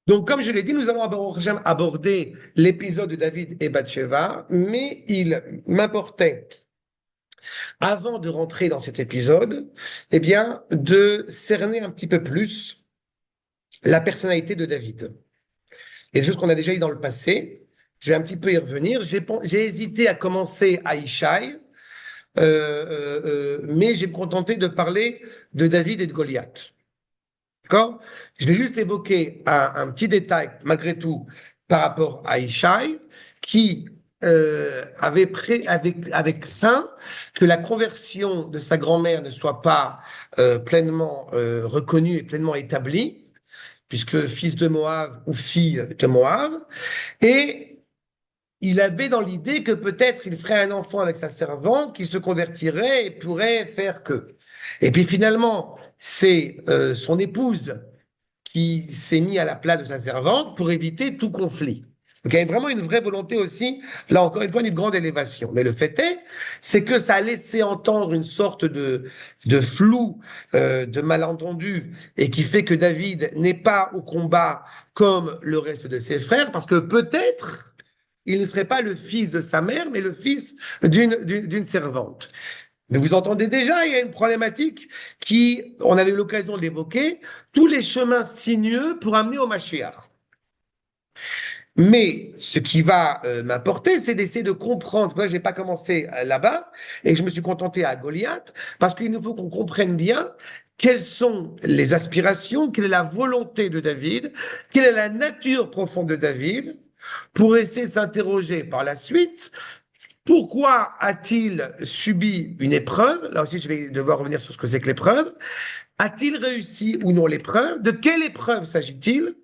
Donc, comme je l'ai dit, nous allons aborder l'épisode de David et Bathsheba, mais il m'importait, avant de rentrer dans cet épisode, eh bien, de cerner un petit peu plus la personnalité de David. Et c'est ce qu'on a déjà eu dans le passé. Je vais un petit peu y revenir. J'ai hésité à commencer à Ishaï, mais j'ai me contenté de parler de David et de Goliath. D'accord? Je vais juste évoquer un petit détail, malgré tout, par rapport à Ishaï, qui avait avec craint que la conversion de sa grand-mère ne soit pas pleinement reconnue et pleinement établie, puisque fils de Moab ou fille de Moab, et il avait dans l'idée que peut-être il ferait un enfant avec sa servante qui se convertirait et pourrait faire que. Et puis finalement, c'est son épouse qui s'est mis à la place de sa servante pour éviter tout conflit. Donc il y avait vraiment une vraie volonté aussi, là encore une fois, une grande élévation. Mais le fait est, c'est que ça a laissé entendre une sorte de flou, de malentendu, et qui fait que David n'est pas au combat comme le reste de ses frères, parce que peut-être il ne serait pas le fils de sa mère, mais le fils d'une servante. Mais vous entendez déjà, il y a une problématique qui, on avait eu l'occasion de l'évoquer, tous les chemins sinueux pour amener au Mashiach. Mais ce qui va m'importer, c'est d'essayer de comprendre. Moi, je n'ai pas commencé là-bas et que je me suis contenté à Goliath, parce qu'il nous faut qu'on comprenne bien quelles sont les aspirations, quelle est la volonté de David, quelle est la nature profonde de David, pour essayer de s'interroger par la suite. Pourquoi a-t-il subi une épreuve? Là aussi, je vais devoir revenir sur ce que c'est que l'épreuve. A-t-il réussi ou non l'épreuve? De quelle épreuve s'agit-il?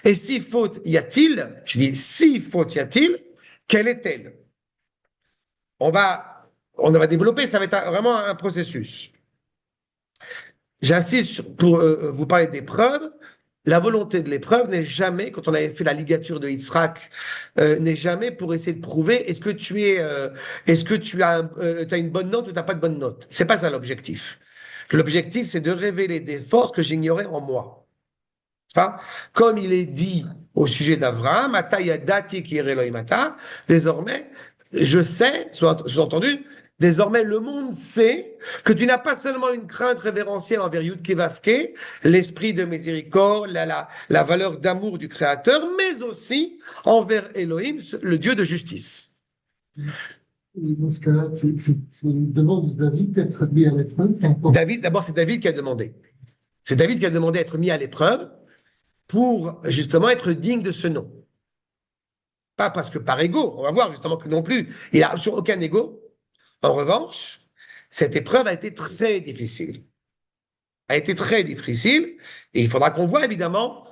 Et si faute y a-t-il, je dis si faute y a-t-il, quelle est-elle? On va, on va développer, ça va être vraiment un processus. J'insiste pour vous parler d'épreuve. La volonté de l'épreuve n'est jamais, quand on avait fait la ligature de Yitzhak, n'est jamais pour essayer de prouver est-ce que tu as, t'as une bonne note ou tu n'as pas de bonne note. C'est pas ça l'objectif. L'objectif, c'est de révéler des forces que j'ignorais en moi. Pas? Comme il est dit au sujet d'Abraham, désormais, je sais, sous-entendu, désormais le monde sait que tu n'as pas seulement une crainte révérentielle envers Yud Kevavke, l'esprit de miséricorde, la valeur d'amour du Créateur, mais aussi envers Elohim, le Dieu de justice. Dans ce cas-là, c'est une demande de David d'être mis à l'épreuve. David, d'abord, c'est David qui a demandé. C'est David qui a demandé d'être mis à l'épreuve pour justement être digne de ce nom. Pas parce que par ego, on va voir justement que non plus, il n'a sur aucun ego. En revanche, cette épreuve a été très difficile. A été très difficile, et il faudra qu'on voit évidemment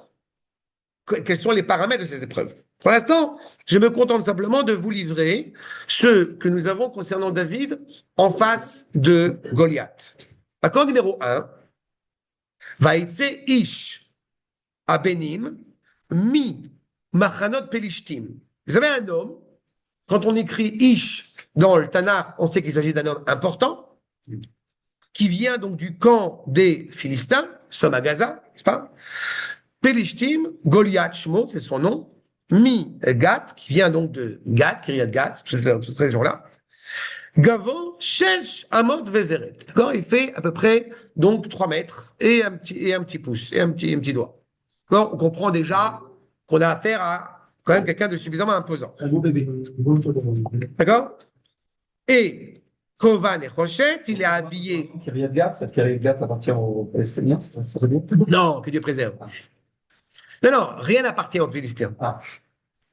quels sont les paramètres de ces épreuves. Pour l'instant, je me contente simplement de vous livrer ce que nous avons concernant David en face de Goliath. Accord numéro 1, Vaïtse Ish Abenim Mi Machanot Pelishtim. Vous avez un homme, quand on écrit Ish dans le Tanakh, on sait qu'il s'agit d'un homme important, qui vient donc du camp des Philistins, sommes à Gaza, n'est-ce pas? Pelishtim, Goliath Shmo, c'est son nom, Mi Gat, qui vient donc de Gat, Kiryat Gat, toute cette région-là. Gavo, Shesh, Amod, Vezeret. D'accord? Il fait à peu près donc 3 mètres et un petit pouce, et un petit doigt. D'accord? On comprend déjà qu'on a affaire à quand même quelqu'un de suffisamment imposant. D'accord? Et Kovan et Rochet, il est habillé. Kiryat Gat, cette Kiryat Gat appartient aux Palestiniens, ça veut dire? Non, que Dieu préserve. Non, non, rien n'appartient aux Philistins. Ah.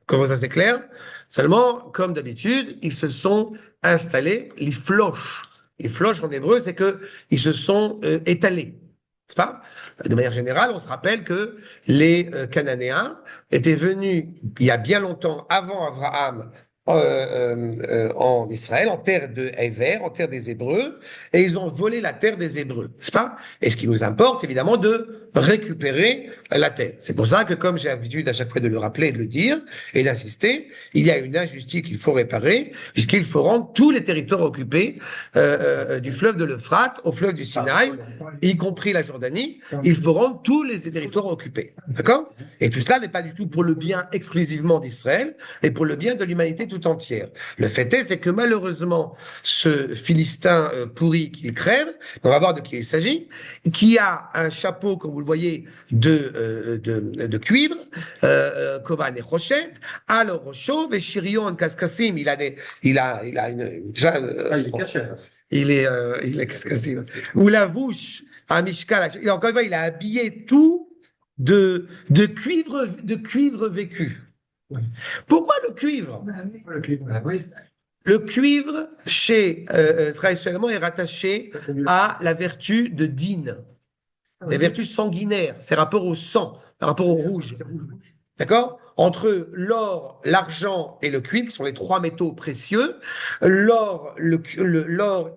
Comment ça, c'est clair? Seulement, comme d'habitude, ils se sont installés, les floches. Les floches en hébreu, c'est qu'ils se sont étalés. C'est pas? De manière générale, on se rappelle que les Cananéens étaient venus, il y a bien longtemps, avant Abraham, en Israël, en terre de Héver, en terre des Hébreux, et ils ont volé la terre des Hébreux, n'est-ce pas? Et ce qui nous importe, évidemment, de récupérer la terre. C'est pour ça que, comme j'ai l'habitude à chaque fois de le rappeler et de le dire, et d'insister, il y a une injustice qu'il faut réparer, puisqu'il faut rendre tous les territoires occupés du fleuve de l'Euphrate au fleuve du Sinaï, y compris la Jordanie, il faut rendre tous les territoires occupés. D'accord? Et tout cela n'est pas du tout pour le bien exclusivement d'Israël, mais pour le bien de l'humanité tout entière. Le fait est, c'est que malheureusement, ce Philistin pourri qu'il crève, on va voir de qui il s'agit, qui a un chapeau, comme vous le voyez, de cuivre, Kovan et Rochette, alors Rochot, et Chirion, Kaskassim, il a une, déjà, il est caché. il est Kaskassim, ou la vouche, à Mishkal, et encore une fois, il a habillé tout de cuivre vécu. Oui. Pourquoi le cuivre? Le clip. Le cuivre, traditionnellement, est rattaché à la vertu de Din, les vertus sanguinaires, c'est rapport au sang, rapport au rouge. D'accord? Entre l'or, l'argent et le cuivre, qui sont les trois métaux précieux, l'or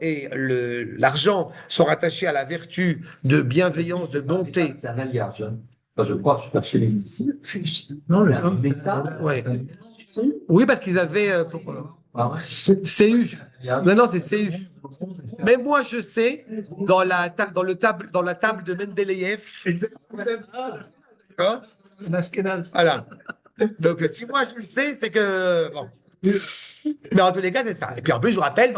et l'argent sont rattachés à la vertu de bienveillance, de bonté. C'est un alliage. Enfin, je crois, je suis pas chez les ici. Non, le Un métal. Ouais. Oui, parce qu'ils avaient. CU. Non, c'est CU. Mais moi, je sais, dans la table de Mendeleïev. Hein? Voilà. Donc, si moi je le sais, c'est que. Bon. Mais en tous les cas, c'est ça. Et puis en plus, je vous rappelle,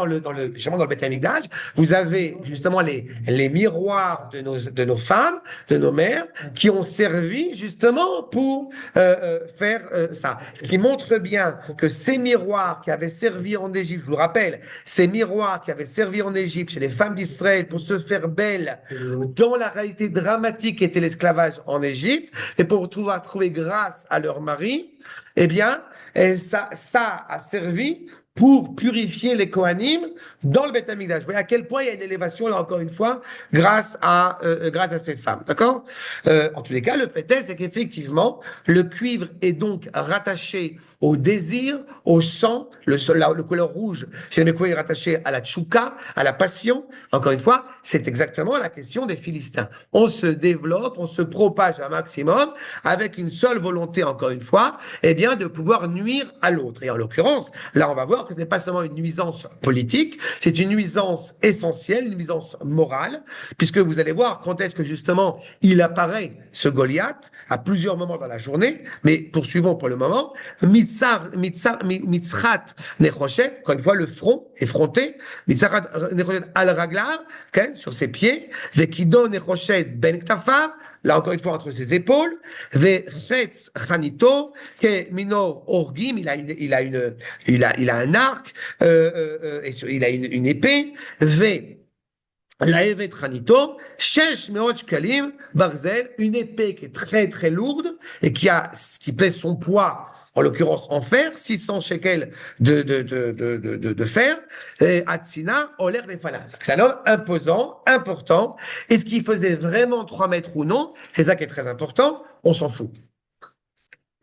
justement dans le Beth Amikdash, vous avez justement les miroirs de nos femmes, de nos mères, qui ont servi justement pour faire ça. Ce qui montre bien que ces miroirs qui avaient servi en Égypte, je vous rappelle, ces miroirs qui avaient servi en Égypte chez les femmes d'Israël pour se faire belles dans la réalité dramatique qu'était l'esclavage en Égypte, et pour pouvoir trouver grâce à leur mari, eh bien, ça a servi pour purifier les Kohanim dans le Beth Amikdash. Vous voyez à quel point il y a une élévation, là encore une fois, grâce à ces femmes. D'accord? En tous les cas, le fait est, c'est qu'effectivement, le cuivre est donc rattaché au désir, au sang, le couleur rouge chez les Mékoué est rattaché à la tchouka, à la passion. Encore une fois, c'est exactement la question des Philistins. On se développe, on se propage un maximum avec une seule volonté, encore une fois, eh bien, de pouvoir nuire à l'autre. Et en l'occurrence, là, on va voir que ce n'est pas seulement une nuisance politique, c'est une nuisance essentielle, une nuisance morale, puisque vous allez voir quand est-ce que justement il apparaît, ce Goliath, à plusieurs moments dans la journée, mais poursuivons pour le moment, Mitzrat Nechoshet, encore une fois, le front effronté, Mitzrat Nechoshet al-Raglar, sur ses pieds, Vekido Nechoshet ben Ktafav, là encore une fois entre ses épaules, Vechetz Chanito, que Minor Orgim, il a un arc, et il a une épée, la Evet Chanito, Shesh Meot Shkalim, Barzel, une épée qui est très très lourde et qui pèse son poids, en l'occurrence en fer, 600 shekels de fer, et Atsina, Oler Nefana. C'est un homme imposant, important, et ce qui faisait vraiment 3 mètres ou non, c'est ça qui est très important, on s'en fout.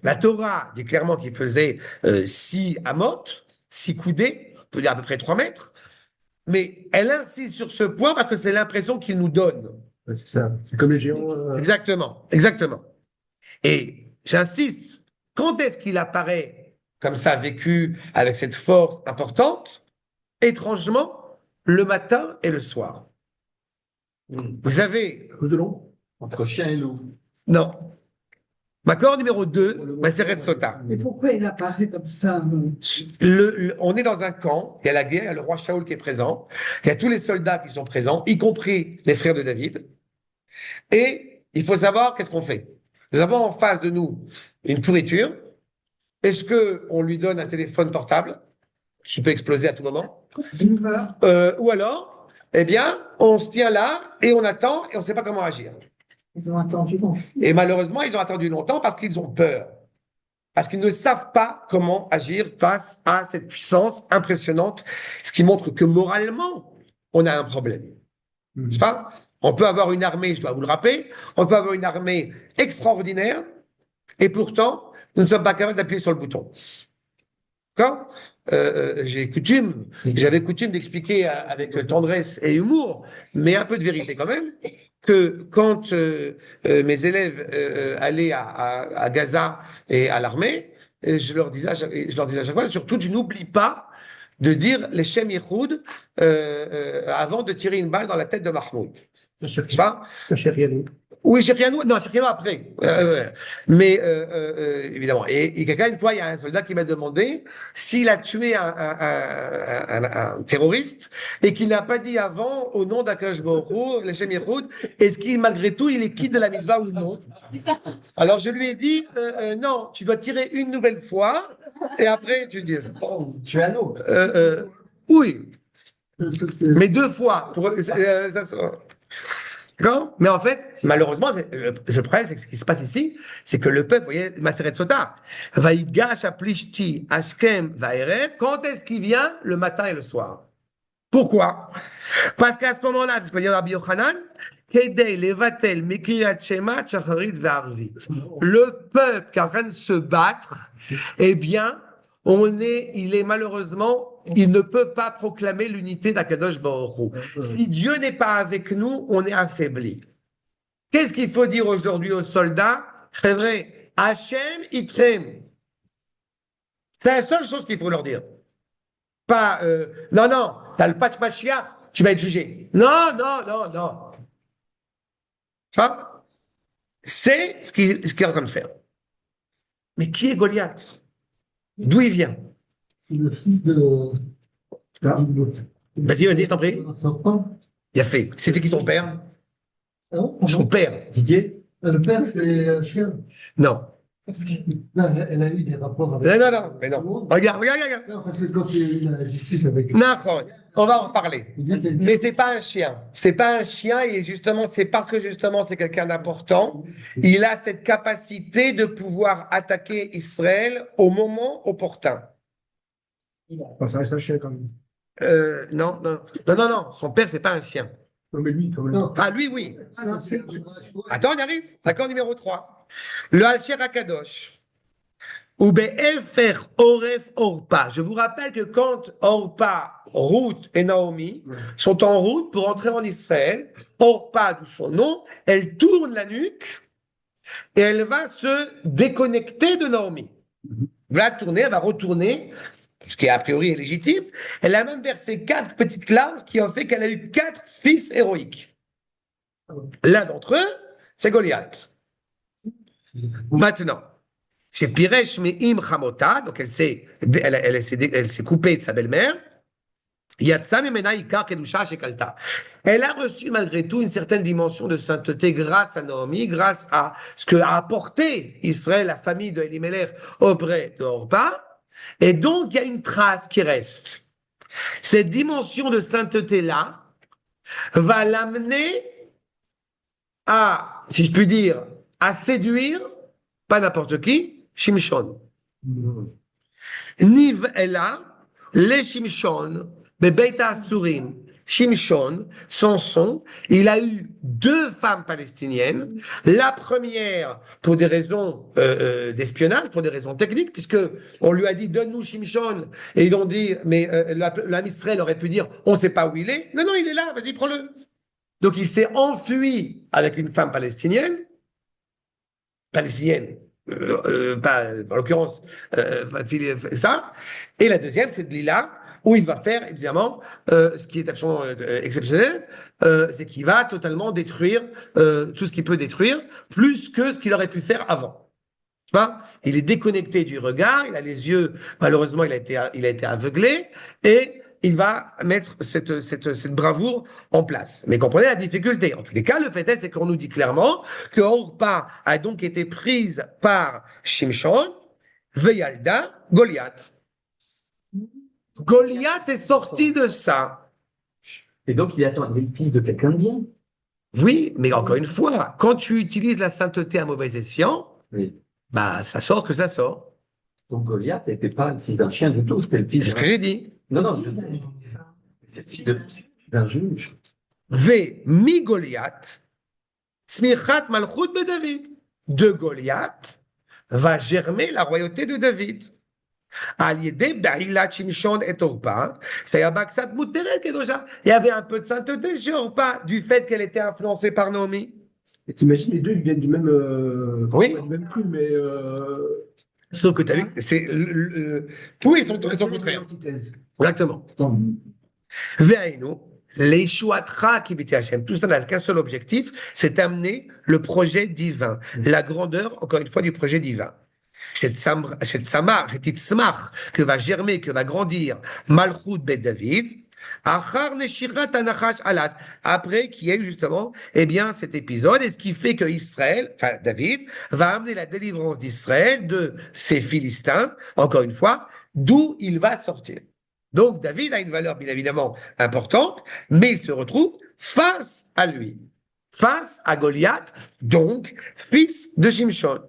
La Torah dit clairement qu'il faisait 6 amot, 6 coudées, on peut dire à peu près 3 mètres, mais elle insiste sur ce point parce que c'est l'impression qu'il nous donne. C'est ça. C'est comme les géants. Exactement, exactement. Et j'insiste, quand est-ce qu'il apparaît comme ça, vécu avec cette force importante? Étrangement, le matin et le soir. Vous avez... À cause de l'ombre. Entre chien et loup. Non. Macor numéro 2, Maseret Sota. Mais pourquoi il apparaît comme ça? On est dans un camp, il y a la guerre, il y a le roi Shaoul qui est présent, il y a tous les soldats qui sont présents, y compris les frères de David. Et il faut savoir qu'est-ce qu'on fait. Nous avons en face de nous une pourriture. Est-ce qu'on lui donne un téléphone portable qui peut exploser à tout moment? Ou alors, eh bien, on se tient là et on attend et on ne sait pas comment agir. Ils ont attendu longtemps. Et malheureusement, ils ont attendu longtemps parce qu'ils ont peur. Parce qu'ils ne savent pas comment agir face à cette puissance impressionnante, ce qui montre que moralement, on a un problème. C'est pas? On peut avoir une armée, je dois vous le rappeler, on peut avoir une armée extraordinaire, et pourtant, nous ne sommes pas capables d'appuyer sur le bouton. D'accord? J'avais coutume d'expliquer avec tendresse et humour, mais un peu de vérité quand même, que quand mes élèves allaient à Gaza et à l'armée, je leur disais à chaque fois, surtout, tu n'oublies pas de dire les Shem Yehoud avant de tirer une balle dans la tête de Mahmoud. C'est pas? Oui, Chériano, non, Chériano après. Mais évidemment. Et quelqu'un, une fois, il y a un soldat qui m'a demandé s'il a tué un terroriste et qu'il n'a pas dit avant, au nom d'Akash Borou, le Shem Yehoud, est-ce qu'il, malgré tout, il est quitte de la mitzvah ou non? Alors je lui ai dit, non, tu dois tirer une nouvelle fois et après tu dis ça. Tu es à nous. Oui, C'était- mais deux fois. D'accord? Mais en fait, malheureusement, le problème, c'est que ce qui se passe ici, c'est que le peuple, vous voyez, Maseret Sota, Vaïgash Aplishti, Ashkem, Vaerev, quand est-ce qu'il vient? Le matin et le soir. Pourquoi? Parce qu'à ce moment-là, c'est ce que dit Rabbi Yochanan, Kedei Levatel Mekiriyat Shema Shacharit Ve'arvit. Le peuple qui est en train de se battre, eh bien, il est malheureusement, il ne peut pas proclamer l'unité d'Akadosh Baruch Hu. Si Dieu n'est pas avec nous, on est affaibli. Qu'est-ce qu'il faut dire aujourd'hui aux soldats? C'est vrai, Hachem Itrem. C'est la seule chose qu'il faut leur dire. Pas, non, non, t'as le patch Mashiach, tu vas être jugé. Non, non, non, non. Ça, c'est ce qu'il est en train de faire. Mais qui est Goliath? D'où il vient? C'est le fils de. Vas-y, vas-y, je t'en prie. Enfant. Il a fait. C'était qui son père? Non, Son père. Didier? le père, c'est un chien. Non. Non, elle a eu des rapports avec. Non, non, non, mais non. Regarde, regarde, regarde. Non, parce que quand il y a eu la justice avec. Non, on va en reparler. Mais Mais c'est pas un chien. C'est pas un chien et justement, c'est parce que justement c'est quelqu'un d'important. Il a cette capacité de pouvoir attaquer Israël au moment opportun. Ça reste un chien quand même. Non, non, non, non, non. Son père, c'est pas un chien. Non, mais lui, quand même. Non. Ah, lui, oui. c'est- Attends, on y arrive. D'accord, numéro 3. Le Alcher Akadosh. Ou Be'efer Oref Orpa. Je vous rappelle que quand Orpa, Ruth et Naomi sont en route pour entrer en Israël, Orpa, d'où son nom, elle tourne la nuque et elle va se déconnecter de Naomi. Elle va tourner, elle va retourner, ce qui a priori est légitime. Elle a même versé 4 petites larmes, ce qui a fait qu'elle a eu 4 fils héroïques. L'un d'entre eux, c'est Goliath. Maintenant, chez Piresh Me'im Chamota, donc elle s'est coupée de sa belle-mère. Yatsa Memena Ikar Kedusha Shekalta. Elle a reçu malgré tout une certaine dimension de sainteté grâce à Naomi, grâce à ce que a apporté Israël, la famille de Elimelech, auprès de Orpa. Et donc, il y a une trace qui reste. Cette dimension de sainteté-là va l'amener à, si je puis dire, à séduire, pas n'importe qui, Shimshon. Niv Ella, les Shimshon, Bebeit Asurim, Shimshon, Samson, il a eu 2 femmes palestiniennes. La première pour des raisons d'espionnage, pour des raisons techniques, puisque on lui a dit donne-nous Shimshon, et ils ont dit mais l'âme Israël aurait pu dire on ne sait pas où il est. Non, non, il est là, vas-y, prends-le. Donc il s'est enfui avec une femme palestinienne, pas, en l'occurrence, ça. Et la deuxième, c'est Lila, où il va faire, évidemment, ce qui est absolument exceptionnel, c'est qu'il va totalement détruire tout ce qu'il peut détruire, plus que ce qu'il aurait pu faire avant. Tu vois, il est déconnecté du regard, il a les yeux, malheureusement, il a été aveuglé, et il va mettre cette bravoure en place. Mais comprenez la difficulté. En tous les cas, le fait est, c'est qu'on nous dit clairement que Orpa a donc été prise par Shimshon, Veyalda, Goliath. Goliath est sorti de ça. Et donc, il est le fils de quelqu'un de bien. Oui, mais encore une fois, quand tu utilises la sainteté à mauvais escient, Oui. bah, ça sort ce que ça sort. Donc, Goliath n'était pas le fils d'un chien du tout, c'était le fils C'est ce que j'ai dit. Non, non, je sais. C'est le fils d'un juge. Ve mi Goliath, smichat malchut be David. De Goliath va germer la royauté de David. על ידי בעילת שמשון et Orpa, שהיה בה קצת מותרת קדושה. Il y avait un peu de sainteté chez Orpa, du fait qu'elle était influencée par Naomi. Et t'imagines, les deux, ils viennent du même, Oui. pas du même cru, mais Sauf que tu as vu, tous ils sont contraires. Antithèse. Exactement. Ve'ainu, leishuatra ki b'ti Hashem. Tout ça n'a qu'un seul objectif, c'est d'amener le projet divin, la grandeur, encore une fois, du projet divin. Que va germer, que va grandir Malchut Bet David, après qu'il y ait eu justement, eh bien, cet épisode, et ce qui fait que Israël, enfin David, va amener la délivrance d'Israël de ces Philistins, encore une fois, d'où il va sortir. Donc David a une valeur bien évidemment importante, mais il se retrouve face à lui, face à Goliath, donc fils de Shimshon.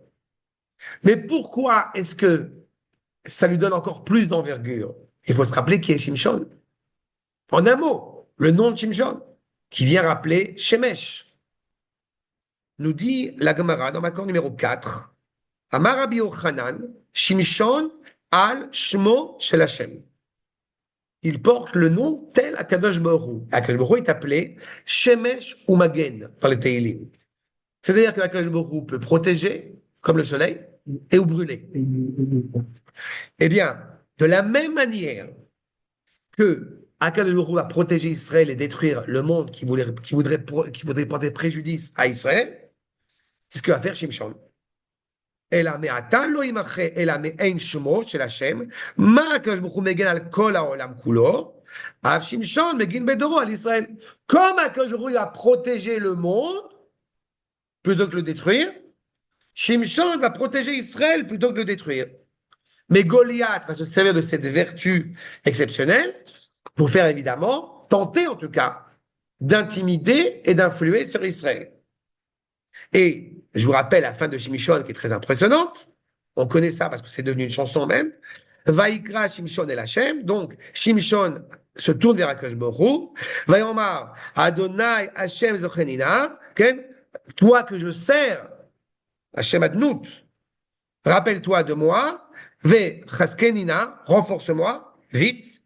Mais pourquoi est-ce que ça lui donne encore plus d'envergure? Il faut se rappeler qui est Shimshon. En un mot, le nom de Shimshon, qui vient rappeler Shemesh. Nous dit la Gemara dans Makor numéro 4, Amar Rabbi Yochanan, Shimshon al Shmo shel Hashem. Il porte le nom tel Akadosh Baruch Hu. Akadosh Baruch Hu est appelé Shemesh ou Magen par les Teilim. C'est-à-dire que Akadosh Baruch Hu peut protéger, comme le soleil, et ou brûler. Eh bien, de la même manière que Akadosh Baruch Hu va protéger Israël et détruire le monde qui voudrait porter préjudice à Israël, c'est ce que va faire Shimshon. אלא מעתה לא ימחה, אלא מעין שמו של השם, מה הקדוש ברוך הוא מגן על כל העולם כולו, אף שמשון מגן בדורו על ישראל. Comme הקדוש ברוך הוא a protégé le monde, plutôt que le détruire, Shimshon va protéger Israël plutôt que le détruire. Mais Goliath va se servir de cette vertu exceptionnelle pour faire évidemment, tenter en tout cas, d'intimider et d'influer sur Israël. Et je vous rappelle la fin de Shimshon qui est très impressionnante. On connaît ça parce que c'est devenu une chanson même. Vaikra Shimshon el Hashem. Donc Shimshon se tourne vers Akadosh Baruch Hu. Vayomar Adonai Hashem Zochenina. Toi que je sers, Hashem Adnout. Rappelle-toi de moi. Ve Chaskenina. Renforce-moi. Vite.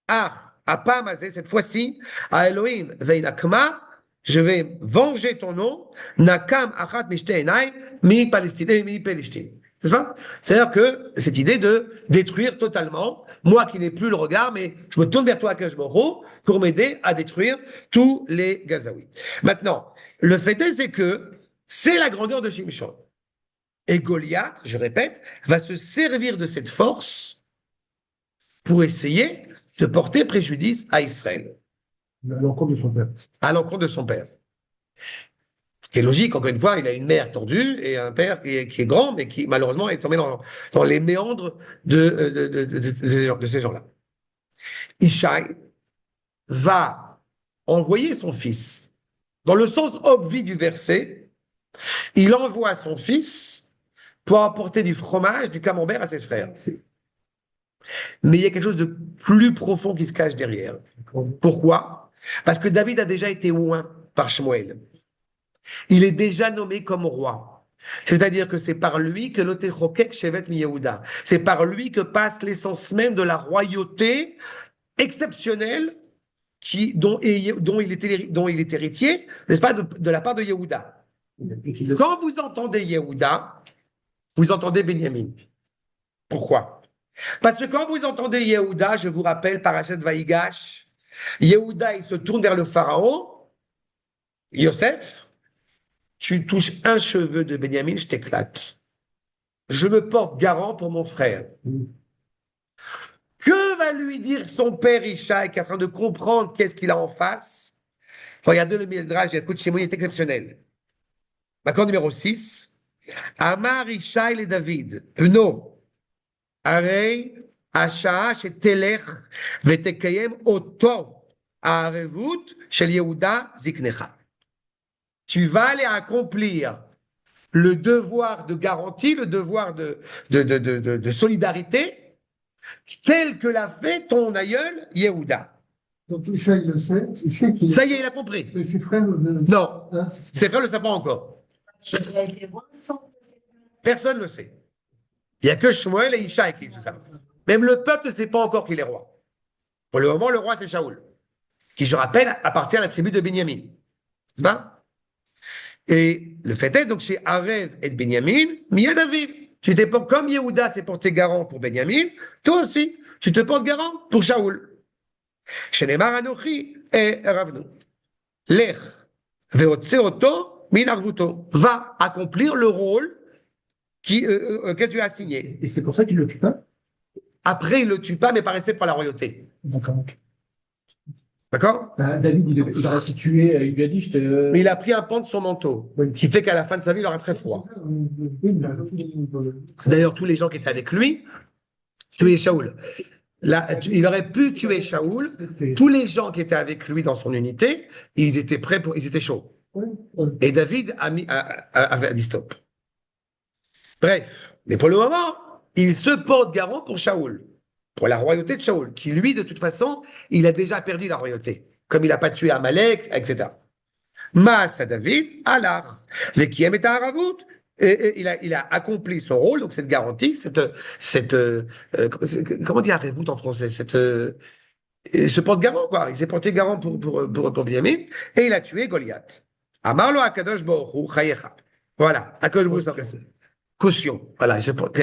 Ah, Apam Azeh, cette fois-ci. A Elohim Veinakma. Je vais venger ton nom, Nakam Achat Mishte Enai, mi Palestine, mi Palestine. C'est ça? C'est-à-dire que cette idée de détruire totalement, moi qui n'ai plus le regard, mais je me tourne vers toi, Akadosh Baruch Hu, pour m'aider à détruire tous les Gazaouis. Maintenant, le fait est, c'est que c'est la grandeur de Shimshon. Et Goliath, je répète, va se servir de cette force pour essayer de porter préjudice à Israël. À l'encontre de son père. À l'encontre de son père. Ce qui est logique, encore une fois, il a une mère tordue et un père qui est grand, mais qui malheureusement est tombé dans les méandres de ces gens-là. Ishaï va envoyer son fils. Dans le sens obvi du verset, il envoie son fils pour apporter du fromage, du camembert à ses frères. Mais il y a quelque chose de plus profond qui se cache derrière. Pourquoi ? Parce que David a déjà été oint par Shmuel. Il est déjà nommé comme roi. C'est-à-dire que c'est par lui que l'Otechokek Shevet mi-Yehuda. C'est par lui que passe l'essence même de la royauté exceptionnelle dont il est héritier, n'est-ce pas, de la part de Yehuda. Quand vous entendez Yehuda, vous entendez Benyamin. Pourquoi? Parce que quand vous entendez Yehuda, je vous rappelle, Parashat Vaïgash, Yehuda, il se tourne vers le pharaon. Yosef, tu touches un cheveu de Benyamin, je t'éclate. Je me porte garant pour mon frère. Que va lui dire son père Ishaï, qui est en train de comprendre qu'est-ce qu'il a en face? Regardez le Midrash, écoute, chez moi, il est exceptionnel. D'accord, numéro 6. Amar Ishaï le David. Bno, Arei, השעה שתלך ותקיים אותו הערבות של יהודה זקנך. Tu vas aller accomplir le devoir de garantie, le devoir de solidarité, tel que l'a fait ton aïeul Yehuda. Donc Isha, il le sait, il sait qu'il... Ça y est, il a compris. Mais ses frères... Non, Hein, ses frères ne le savent pas encore. Il a été roi sans que c'est- Personne ne le sait. Il n'y a que Shmuel et Ishaï qui savent ça. Même le peuple ne sait pas encore qu'il est roi. Pour le moment, le roi, c'est Shaoul, qui, je rappelle, appartient à la tribu de Benjamin. C'est pas? Et le fait est, donc, chez Arev et Benjamin, Miyad Aviv. Tu t'es comme Yehuda s'est porté garant pour Benjamin, toi aussi, tu te portes garant pour Shaoul. Chez Neymar Anochi et Ravnu. Lech, Veotseoto, Minarvuto. Va accomplir le rôle que tu as assigné. Et c'est pour ça qu'il ne le tue pas? Après, il ne le tue pas, mais par respect pour la royauté. D'accord. D'accord? David, il a restitué, il lui a dit, Mais il a pris un pan de son manteau, Oui. qui fait qu'à la fin de sa vie, il aura très froid. D'ailleurs, tous les gens qui étaient avec lui, tuaient Shaoul. Là, il aurait pu tuer Shaoul. Tous les gens qui étaient avec lui dans son unité, ils étaient prêts ils étaient chauds. Et David avait dit stop. Bref, mais pour le moment, il se porte garant pour Shaoul, pour la royauté de Shaoul, qui lui, de toute façon, il a déjà perdu la royauté, comme il n'a pas tué Amalek, etc. Mas à David, Allah, qui aime à Haravut, il a accompli son rôle, donc cette garantie, comment dire Haravut en français, il se porte garant, quoi. Il s'est porté garant pour Binyamin, et il a tué Goliath. Amarlo Akadosh Baruch Hu Chayecha. Voilà, Akadosh Baruch Hu s'adresse. Caution. Voilà, il se porte.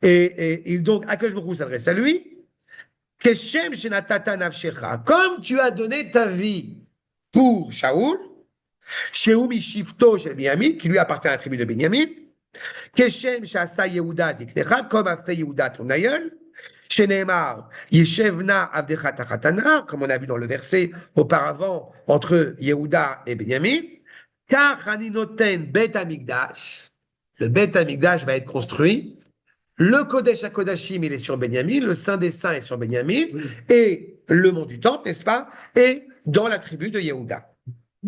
Et donc, Akadosh Baruch Hu s'adresse à lui. Keshem Shenatata Nafshecha. Comme tu as donné ta vie pour Shaoul, Sheumi Shifto Shel Binyamin, qui lui appartient à la tribu de Binyamin, Keshem Shasa Yehuda Ziknecha, comme a fait Yehuda ton aïeul, Sheneemar Yeshevna Avdecha Tachatana, comme on a vu dans le verset auparavant entre Yehuda et Binyamin, car Haninoten Bet Amigdash, le Bet Amigdash va être construit, le Kodesh HaKodashim, il est sur Binyamin, le Saint des Saints est sur Binyamin, et le mont du Temple, n'est-ce pas, est dans la tribu de Yehuda.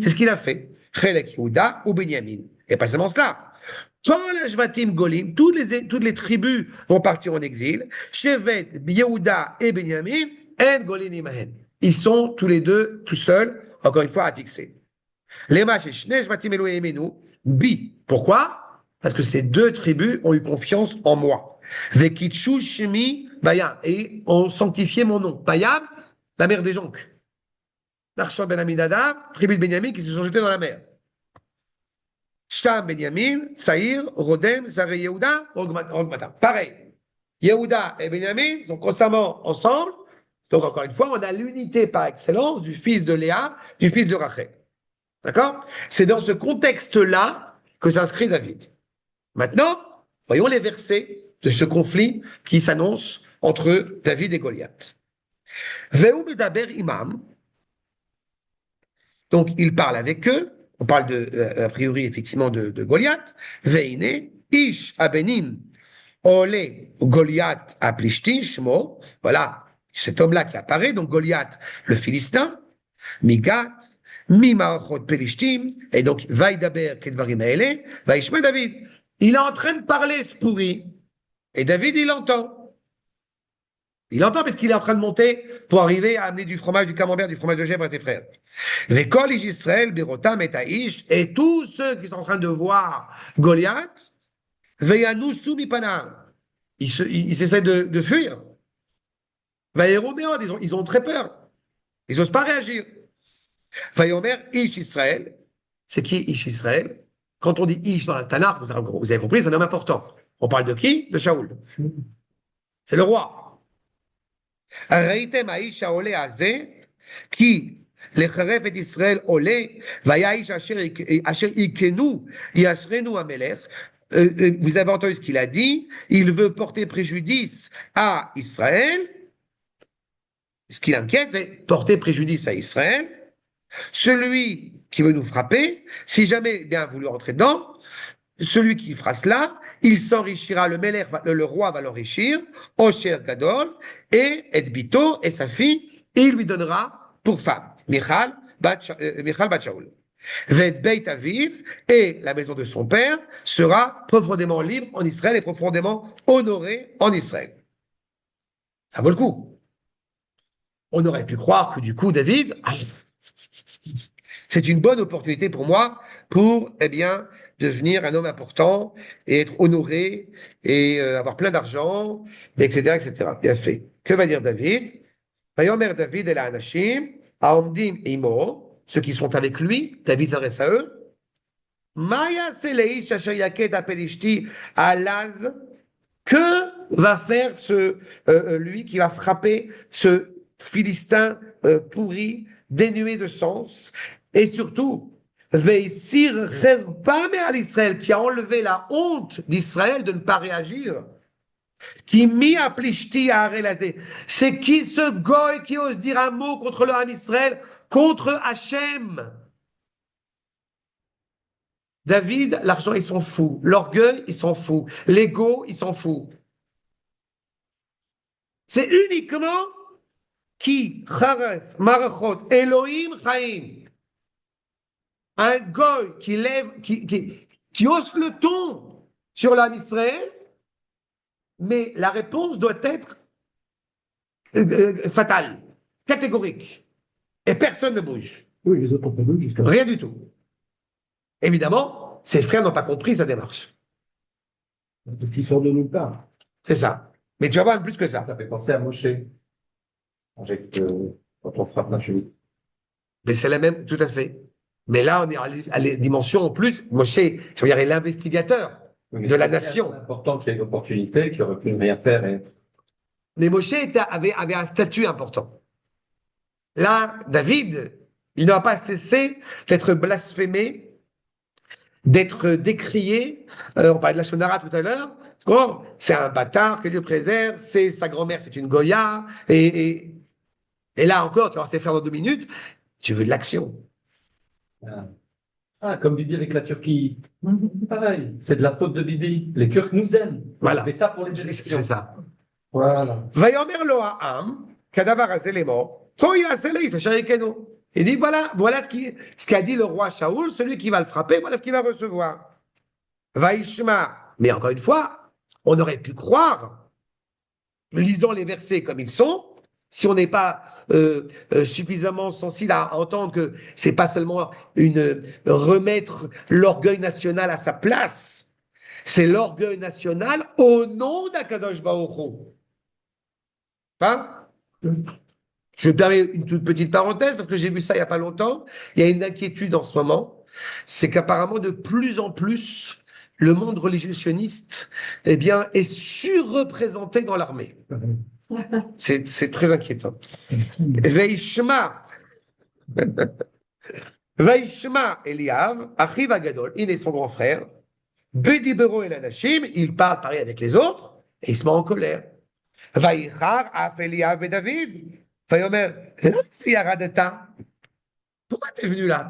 C'est ce qu'il a fait. Chelek Yehuda ou Binyamin. Et pas seulement cela. Golim, toutes les tribus vont partir en exil. Shevet, Yehuda et Binyamin, en Golim Imahen. Ils sont tous les deux, tout seuls, encore une fois, à fixer. Bi. Pourquoi? Parce que ces deux tribus ont eu confiance en moi. Vekitshu Shemi Bayam. Et ont sanctifié mon nom. Bayam, la mère des jonques. Nachshon ben Aminadab, tribu de Benjamin qui se sont jetés dans la mer. Sham Benjamin, Saïr, Rodem, Zare Yehuda, Rogmata. Pareil. Yehuda et Benjamin sont constamment ensemble. Donc, encore une fois, on a l'unité par excellence du fils de Léa, du fils de Rachel. D'accord? C'est dans ce contexte-là que s'inscrit David. Maintenant, voyons les versets de ce conflit qui s'annonce entre David et Goliath. Ve'u medaber imam. Donc, il parle avec eux. On parle a priori, effectivement, de Goliath. Veine, ish abenin, ole Goliath aplishti shmo. Voilà, cet homme-là qui apparaît. Donc, Goliath, le Philistin. Migat, mimarachot pelishtim. Et donc, vaidaber kedvarim haele, vaishma David. Il est en train de parler ce pourri. Et David, il entend. Il entend parce qu'il est en train de monter pour arriver à amener du fromage, du camembert, du fromage de chèvre à ses frères. Vekol ish Israël, Berotam et Aïch, et tous ceux qui sont en train de voir Goliath, Veyanu Soumipana, ils essaient de fuir. Vayeroméod, ils ont très peur. Ils n'osent pas réagir. Vayomer Ish Israël, c'est qui Ish Israël? Quand on dit Ish dans la Tanakh, vous avez compris, c'est un homme important. On parle de qui? De Shaoul. C'est le roi. ראיתם האיש העולה הזה, כי לחרף את ישראל עולה, והיה האיש אשר יקנו ישרנו המלך. Vous avez entendu ce qu'il a dit, il veut porter préjudice à Israël. Ce qui l'inquiète, c'est porter préjudice à Israël. Celui qui veut nous frapper, si jamais bien voulu rentrer dedans, celui qui fera cela, il s'enrichira, le roi va l'enrichir, Osher Gadol, et Edbito, et sa fille, et il lui donnera pour femme, Michal Bat Shaoul. Ved Beit Aviv, et la maison de son père sera profondément libre en Israël et profondément honorée en Israël. Ça vaut le coup. On aurait pu croire que du coup, David, c'est une bonne opportunité pour moi pour, eh bien, devenir un homme important et être honoré et avoir plein d'argent, etc., etc. Bien fait. Que va dire David? Vayomer David et la Anashim, Aomdim Imo, ceux qui sont avec lui, David s'adresse à eux. Maya Seleish Asher Yaked Apelishti Alaz, que va faire lui qui va frapper ce Philistin pourri, dénué de sens, et surtout, Veisir Cherpa Me'al Israël, qui a enlevé la honte d'Israël de ne pas réagir. Qui mi aplishti à Arelazé. C'est qui ce goy qui ose dire un mot contre le Ham Israël, contre Hachem? David, l'argent, il s'en fout. L'orgueil, il s'en fout. L'ego, il s'en fout. C'est uniquement qui, Charef, Marachot, Elohim, Chaim. Un goy qui lève, qui hausse le ton sur l'âme Israël, mais la réponse doit être fatale, catégorique. Et personne ne bouge. Oui, les autres ont pas vu jusqu'à Rien du tout. Évidemment, ses frères n'ont pas compris sa démarche. parce qu'ils sortent de nulle part. C'est ça. Mais tu vas voir plus que ça. Ça fait penser à Moshe. Quand on frappe un cheville. Mais c'est la même, tout à fait. Mais là, on est à la dimension en plus. Moshe, je veux dire, est l'investigateur de la nation. C'est important qu'il y ait une opportunité, qu'il aurait pu rien faire. Mais Moshe avait un statut important. Là, David, il n'a pas cessé d'être blasphémé, d'être décrié. On parlait de la Shonara tout à l'heure. C'est un bâtard, que Dieu préserve. Sa grand-mère, c'est une Goya. Et là encore, tu vas voir ses frères dans 2 minutes. Tu veux de l'action. Comme Bibi avec la Turquie. Pareil, c'est de la faute de Bibi. Les Turcs nous aiment. Voilà. On fait ça pour les élections. C'est ça. Voilà. Vayomer lo ha'am, kadavar hazeh lemo, ko ya'aseh leif asher yekenu. Il dit voilà ce qu'a dit le roi Shaoul, celui qui va le frapper, voilà ce qu'il va recevoir. Vaishma. Mais encore une fois, on aurait pu croire, lisant les versets comme ils sont, si on n'est pas suffisamment sensible à entendre que c'est pas seulement remettre l'orgueil national à sa place, c'est l'orgueil national au nom d'Akadosh Baruch Hu. Hein? Je me permets une toute petite parenthèse parce que j'ai vu ça il n'y a pas longtemps. Il y a une inquiétude en ce moment, c'est qu'apparemment de plus en plus le monde religieux sioniste, eh bien, est surreprésenté dans l'armée. C'est très inquiétant. Veishma Eliav, Achiv Agadol, il est son grand frère. Bedibero el Anashim, il parle pareil avec les autres et il se met en colère. Vaïchar, Af Eliav et David. Vayomer, pourquoi t'es venu là?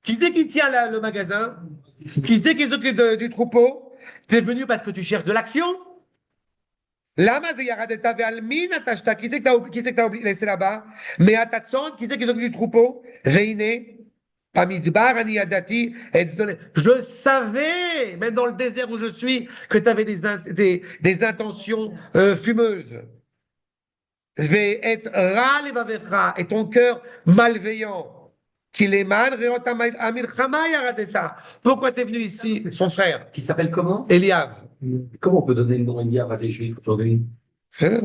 Qui c'est qui tient le magasin? Qui c'est qui s'occupe du troupeau? T'es venu parce que tu cherches de l'action? Lama ze yaradeta ve'almin atashta? Qui c'est que t'as laissé là-bas? Mais Atatson, qui c'est qui s'occupe du troupeau? Veine, Pamidbar, Ani Yadati, Etzdone. Je savais, même dans le désert où je suis, que tu avais des intentions fumeuses. Je vais être ral et ton cœur malveillant. Pourquoi tu es venu ici, son frère? Qui s'appelle comment? Eliav. Comment on peut donner le nom Eliav à des Juifs aujourd'hui?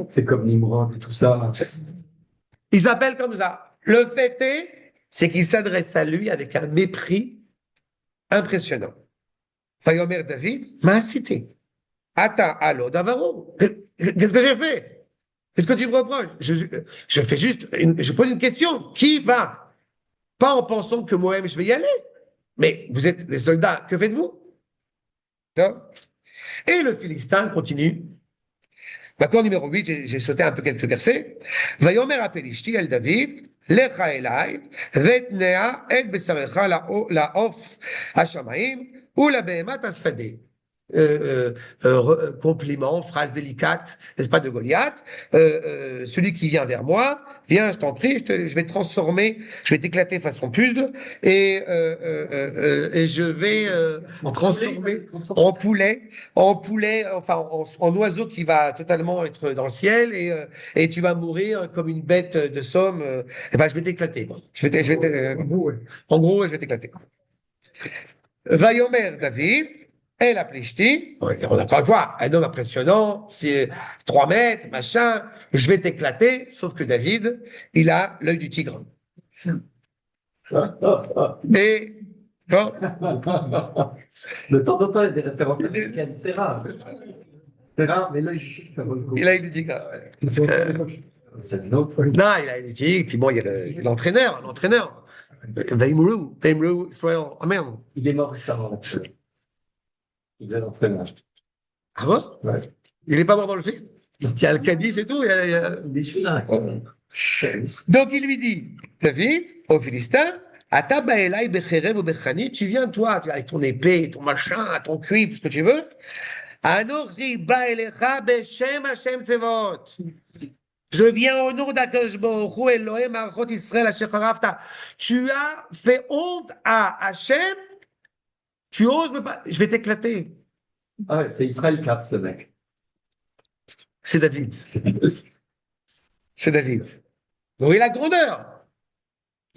C'est comme Nimrod et tout ça. Il s'appelle comme ça. Le fait est, c'est qu'il s'adresse à lui avec un mépris impressionnant. Vayomer David m'a cité. Ata alo davaro. Qu'est-ce que j'ai fait? Qu'est-ce que tu me reproches? Je fais juste, je pose une question. Qui va? Pas en pensant que moi-même je vais y aller. Mais vous êtes des soldats, que faites-vous? Et le Philistin continue. Maintenant, numéro 8, j'ai sauté un peu quelques versets. Vayomer apelishti el David, lecha elai, vetnea et besarecha laof hashamaim, ou la behemat hasadeh. Compliment, phrase délicate, n'est-ce pas, de Goliath. Celui qui vient vers moi, viens, je t'en prie, je vais te transformer, je vais t'éclater façon puzzle et je vais transformer en poulet, enfin en oiseau qui va totalement être dans le ciel et tu vas mourir comme une bête de somme. Et ben, je vais t'éclater. En gros, je vais t'éclater. Vayomer David, El Aplishti, encore une fois, un homme impressionnant, c'est 3 mètres, machin, je vais t'éclater, sauf que David, il a l'œil du tigre. Et, quand De temps en temps, il y a des références américaines, c'est rare. C'est rare, mais là, il a l'œil du tigre, ouais. c'est une autre. Non, il a l'œil du tigre, puis bon, il y a l'entraîneur. Vaimru, Israel, Amen. Il est mort récemment. Il faisait l'entraîneur. Ah bon? Ouais. Il n'est pas mort dans le film? Il y a le Cadiz et tout. Il est celui-là. Donc il lui dit, David, aux Philistins, Ata ba'elai becherev ou bechani, tu viens toi, tu avec ton épée, ton machin, ton cuir, tout ce que tu veux. Anochi ba'elecha beshem Hashem Tzevot. Je viens au nom d'Akadosh Baruch Hu, Elohim Archot Israël, Asher Haravta. Tu as fait honte à Hashem. Tu oses me pas. Je vais t'éclater. Ah ouais, c'est Israël Katz, le mec. C'est David. C'est David. Donc il a grandeur.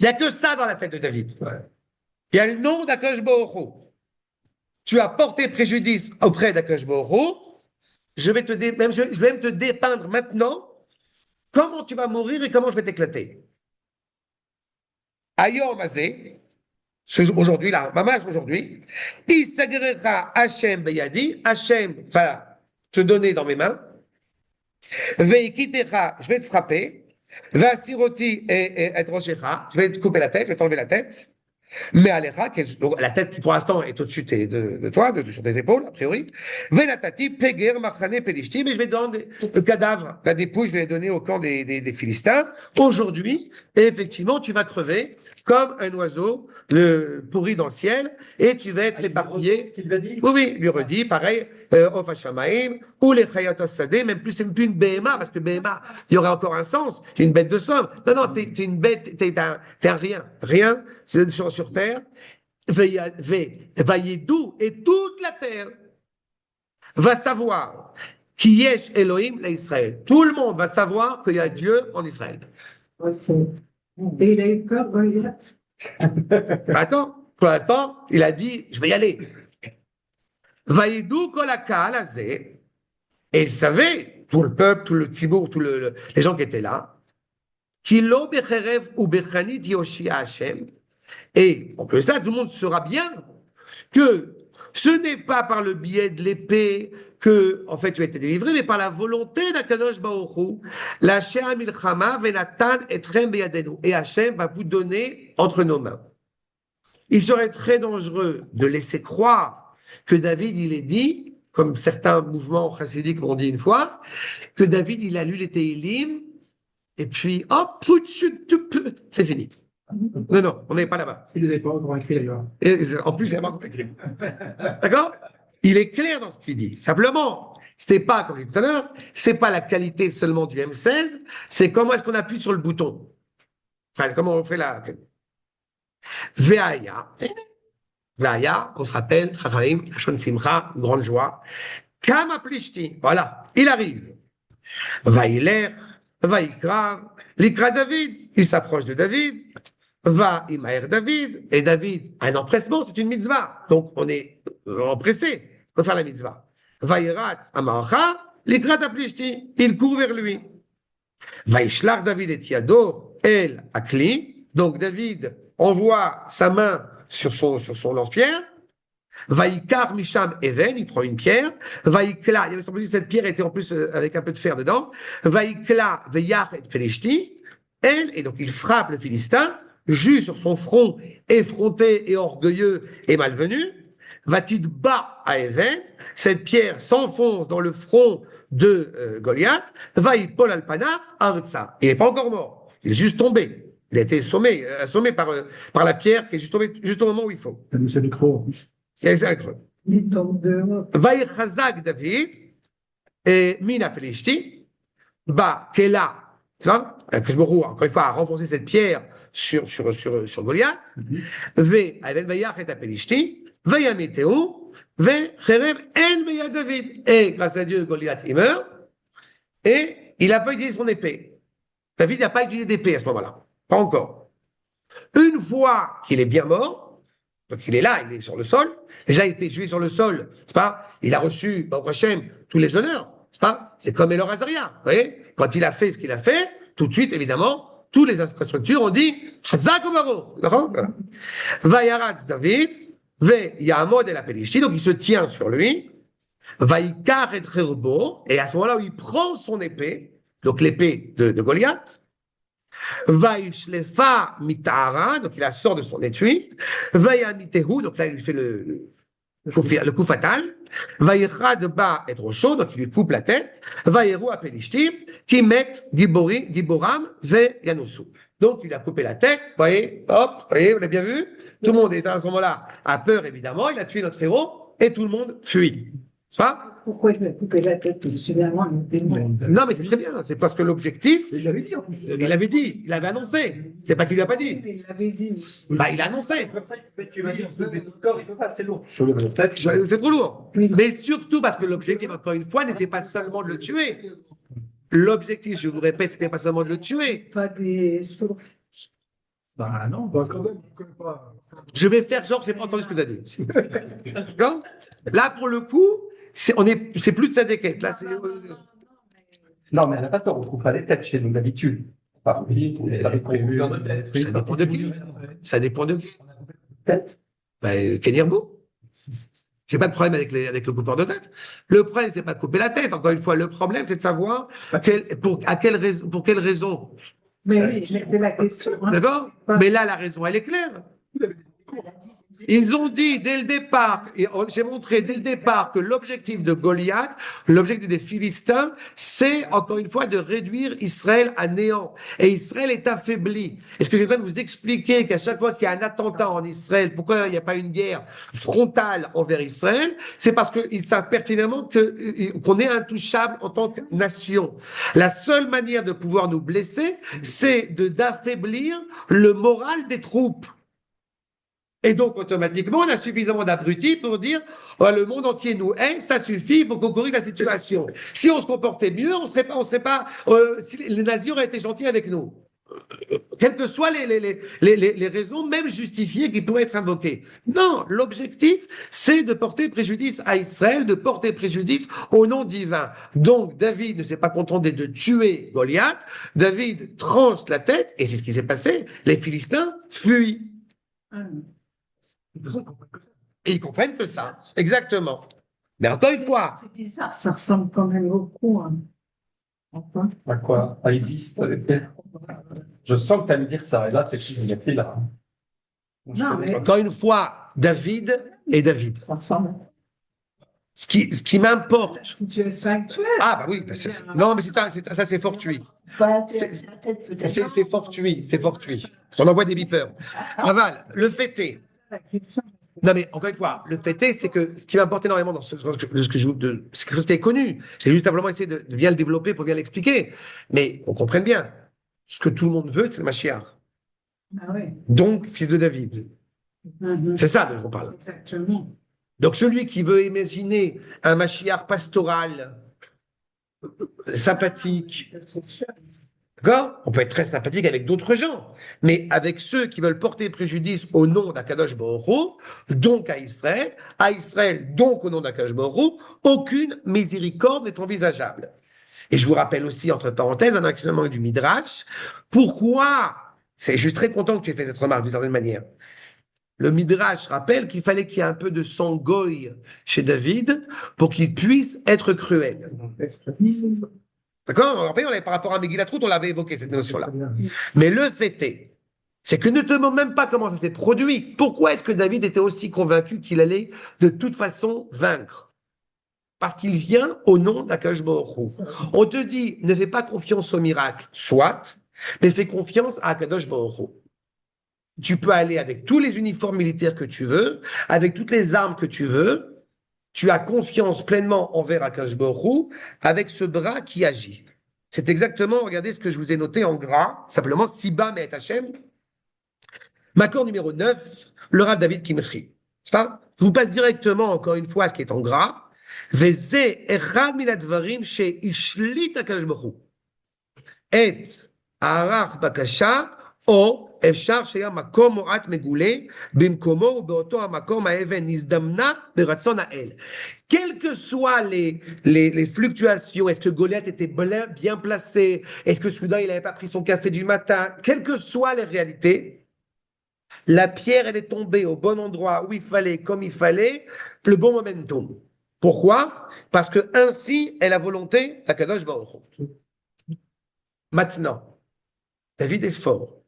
Il n'y a que ça dans la tête de David. Ouais. Il y a le nom d'Akadosh Baruch Hu. Tu as porté préjudice auprès d'Akadosh Baruch Hu. Je vais même te dépeindre maintenant comment tu vas mourir et comment je vais t'éclater. Ayom Azé, aujourd'hui, là, Mamash aujourd'hui, Isagrecha Hashem Beyadi, Hashem va te donner dans mes mains, Veikitecha, je vais te frapper, Vasiroti et Roshecha, je vais te couper la tête, je vais t'enlever la tête, mais Alecha, la tête qui pour l'instant est au-dessus de toi, sur tes épaules, a priori, Venatati, Peger, Machane, Pelishti, mais je vais donner le cadavre, la dépouille, je vais les donner au camp des Philistins. Aujourd'hui, et effectivement, tu vas crever comme un oiseau pourri dans le ciel, et tu vas être éparpillé. Ce qu'il lui a dit. Oui, il lui redit, pareil, Ofashamaim, ou les Chayatos Sadeh, même plus, c'est même plus une BMA, parce que BMA, il y aurait encore un sens, c'est une bête de somme. Non, t'es une bête, t'es un rien sur terre. Vaïdou, et toute la terre va savoir qui yesh Elohim l'Israël. Tout le monde va savoir qu'il y a Dieu en Israël. Et il a eu peur, Goliath. Attends, pour l'instant, il a dit, je vais y aller. Vaïdou kolakal azé, et il savait, tout le peuple, tout le Tzibour, les gens qui étaient là, Kilo becherev ou bechanit yoshia Hashem, et en plus ça, tout le monde saura bien que ce n'est pas par le biais de l'épée que, en fait, tu as été délivré, mais par la volonté d'Akadosh Baruch Hu, la Shea Milchama venatan etrem beyadenu, et Hashem va vous donner entre nos mains. Il serait très dangereux de laisser croire que David, il est dit, comme certains mouvements chassidiques m'ont dit une fois, que David, il a lu les Tehillim, et puis, hop, c'est fini. Non, on n'est pas là-bas. Il ne les avait pas encore écrit d'ailleurs. Et en plus, il n'a pas encore écrit. D'accord? Il est clair dans ce qu'il dit. Simplement, c'était pas, comme je disais tout à l'heure, c'est pas la qualité seulement du M16, c'est comment est-ce qu'on appuie sur le bouton. Enfin, comment on fait la... Veaya, on se rappelle, Chachamim, Lachon Simcha, grande joie. Kama Plishti, voilà, il arrive. Vaïler, Vaïkra, l'Ikra David, il s'approche de David. Va Imaer David, et David a un empressement, c'est une mitzvah. Donc on est empressé de faire la mitzvah. Vaïrat Amaracha, l'Ikra Daplishti, il court vers lui. Vaïshlach David et Yado, el Akli, donc David envoie sa main sur son lance-pierre. Vaïkar Misham Even, il prend une pierre. Vaïkla, il y avait semblé que cette pierre était en plus avec un peu de fer dedans. Vaïkla Veyach et Pelishti, elle, et donc il frappe le Philistin, juste sur son front effronté et orgueilleux et malvenu. Va-t-il bas à Even, cette pierre s'enfonce dans le front de Goliath. Vaïpol Alpana Artsa. Il n'est pas encore mort, il est juste tombé. Il a été assommé par la pierre qui est juste tombée juste au moment où il faut. C'est monsieur Ducrot. Il y a un creux. Il tombe dehors. Vaïchazak David, et Mina Pelishti, Kela, tu vois, que je me roule, encore une fois, à renforcer cette pierre sur Goliath, Avec Vaïach et Pelishti, Vayameteu, Cherev En Beya David. Et grâce à Dieu, Goliath, il meurt, et il n'a pas utilisé son épée. David n'a pas utilisé d'épée à ce moment-là. Pas encore. Une fois qu'il est bien mort, Donc il est là, il est sur le sol. Déjà, il était tué sur le sol, c'est pas? Il a reçu, au Hachem, tous les honneurs, c'est pas? C'est comme Elor Azaria, vous voyez? Quand il a fait ce qu'il a fait, tout de suite, évidemment, toutes les infrastructures ont dit, Chazak Omaro, d'accord? Voilà. Vayarat David, Ve Yamod El Apelishti, donc il se tient sur lui, Vaikar et Cherbo, et à ce moment-là où il prend son épée, donc l'épée de Goliath, Vaishlefa mitara, donc il la sort de son étui, Vayamitehu, donc là il fait le coup fatal, Vayichad ba et Rosho, donc il lui coupe la tête, Vayeru apelishtim, qui met Giboram ve Yanusu. Donc il a coupé la tête, vous voyez, hop, vous voyez, vous l'avez bien vu, tout le monde est à ce moment-là a peur évidemment, il a tué notre héros et tout le monde fuit. C'est pas? Pourquoi il m'a coupé la tête? Parce que finalement, il était mort. Non, mais c'est très bien, c'est parce que l'objectif, Il l'avait dit en plus. il l'avait dit, il avait annoncé. C'est pas qu'il lui a pas dit. Il l'avait dit. Bah, il a annoncé. Comme ça, tu imagines, soulever ton corps, il peut pas, c'est lourd. Soulever la tête, C'est trop lourd. Oui. Mais surtout parce que l'objectif, encore une fois, n'était pas seulement de le tuer. L'objectif, je vous répète, c'était pas seulement de le tuer. Pas des sources. Bah non. Bah, quand même, il connaît pas. Je vais faire genre, j'ai pas entendu ce que tu as dit. D'accord? Là, pour le coup, c'est plus de sa déquête. Là, c'est. Non, mais elle n'a pas tort, on ne coupe pas les têtes chez nous d'habitude. Par oui, ça dépend de tête. Ça dépend de qui. Ça dépend de qui. Tête. Kenirbo. J'ai pas de problème avec le coupeur de tête. Le problème, c'est pas de couper la tête. Encore une fois, le problème, c'est de savoir pour quelle raison. Mais oui, mais c'est la question. Hein. D'accord? Mais là, la raison, elle est claire. Ils ont dit dès le départ, et j'ai montré dès le départ que l'objectif de Goliath, l'objectif des Philistins, c'est encore une fois de réduire Israël à néant. Et Israël est affaibli. Est-ce que j'ai besoin de vous expliquer qu'à chaque fois qu'il y a un attentat en Israël, pourquoi il n'y a pas une guerre frontale envers Israël? C'est parce qu'ils savent pertinemment qu'on est intouchable en tant que nation. La seule manière de pouvoir nous blesser, c'est d'affaiblir le moral des troupes. Et donc, automatiquement, on a suffisamment d'abrutis pour dire oh, le monde entier nous hait, ça suffit, il faut qu'on corrige la situation. Si on se comportait mieux, on serait pas, si les nazis auraient été gentils avec nous. Quelles que soient les raisons, même justifiées, qui pourraient être invoquées. Non, l'objectif, c'est de porter préjudice à Israël, de porter préjudice au nom divin. Donc, David ne s'est pas contenté de tuer Goliath, David tranche la tête, et c'est ce qui s'est passé, les Philistins fuient. Et ils comprennent que ça, exactement. Mais encore une fois. C'est bizarre, ça ressemble quand même beaucoup. Hein. Enfin. À quoi? À Isis, je sens que tu allais dire ça, et là, c'est fini, il a pris là. Non, mais Encore une fois, David et David. ça ressemble Ce qui à la m'importe. situation actuelle. Ah, bah oui, non, mais ça, c'est fortuit. Pas C'est- la tête peut-être. C'est fortuit, c'est fortuit. On envoie des beepers. Aval, le fait est. La question. Non, mais encore une fois, le fait est, c'est que ce qui m'importe énormément dans ce que c'est quelque chose qui est connu. J'ai juste simplement essayé de bien le développer pour bien l'expliquer. Mais on comprenne bien. Ce que tout le monde veut, c'est le Mashiach. Ah oui. Donc, fils de David. Mhm. C'est ça dont on parle. Exactement. Donc, celui qui veut imaginer un Mashiach pastoral, sympathique, d'accord? On peut être très sympathique avec d'autres gens, mais avec ceux qui veulent porter préjudice au nom d'Akadosh Baruch Hu, donc à Israël, donc au nom d'Akadosh Baruch Hu, aucune miséricorde n'est envisageable. Et je vous rappelle aussi, entre parenthèses, un enseignement du Midrash. Pourquoi? Je suis très content que tu aies fait cette remarque d'une certaine manière. Le Midrash rappelle qu'il fallait qu'il y ait un peu de sang goy chez David pour qu'il puisse être cruel. D'accord? Rappelez, par rapport à Megillat Ruth, on l'avait évoqué, cette notion-là. Mais le fait est, c'est que ne te demande même pas comment ça s'est produit. Pourquoi est-ce que David était aussi convaincu qu'il allait de toute façon vaincre? Parce qu'il vient au nom d'Akadosh Baruch Hu. On te dit, ne fais pas confiance au miracle, soit, mais fais confiance à Akadosh Baruch Hu. Tu peux aller avec tous les uniformes militaires que tu veux, avec toutes les armes que tu veux, tu as confiance pleinement envers Akadosh Baruch Hu, avec ce bras qui agit. C'est exactement, regardez ce que je vous ai noté en gras, simplement, Siba Me'et Hashem. Macor numéro 9, le Rav David Kimchi. C'est pas? Je vous passe directement, encore une fois, ce qui est en gras. Veze echad min advarim sheishlit Akadosh Baruch Hu. Et arach bakasha o אפשר שהיה מקום מועט מגולה, במקומו ובאותו המקום האבן נזדמנה ברצון האל. Quelles que soient les fluctuations, est-ce que Goliath était bien placé, est-ce que soudain il n'avait pas pris son café du matin, quelles que soient les réalités, la pierre elle est tombée au bon endroit où il fallait, comme il fallait, le bon momentum. Pourquoi? Parce que ainsi est la volonté d'Akadosh Baruch Hu. Maintenant, David est fort.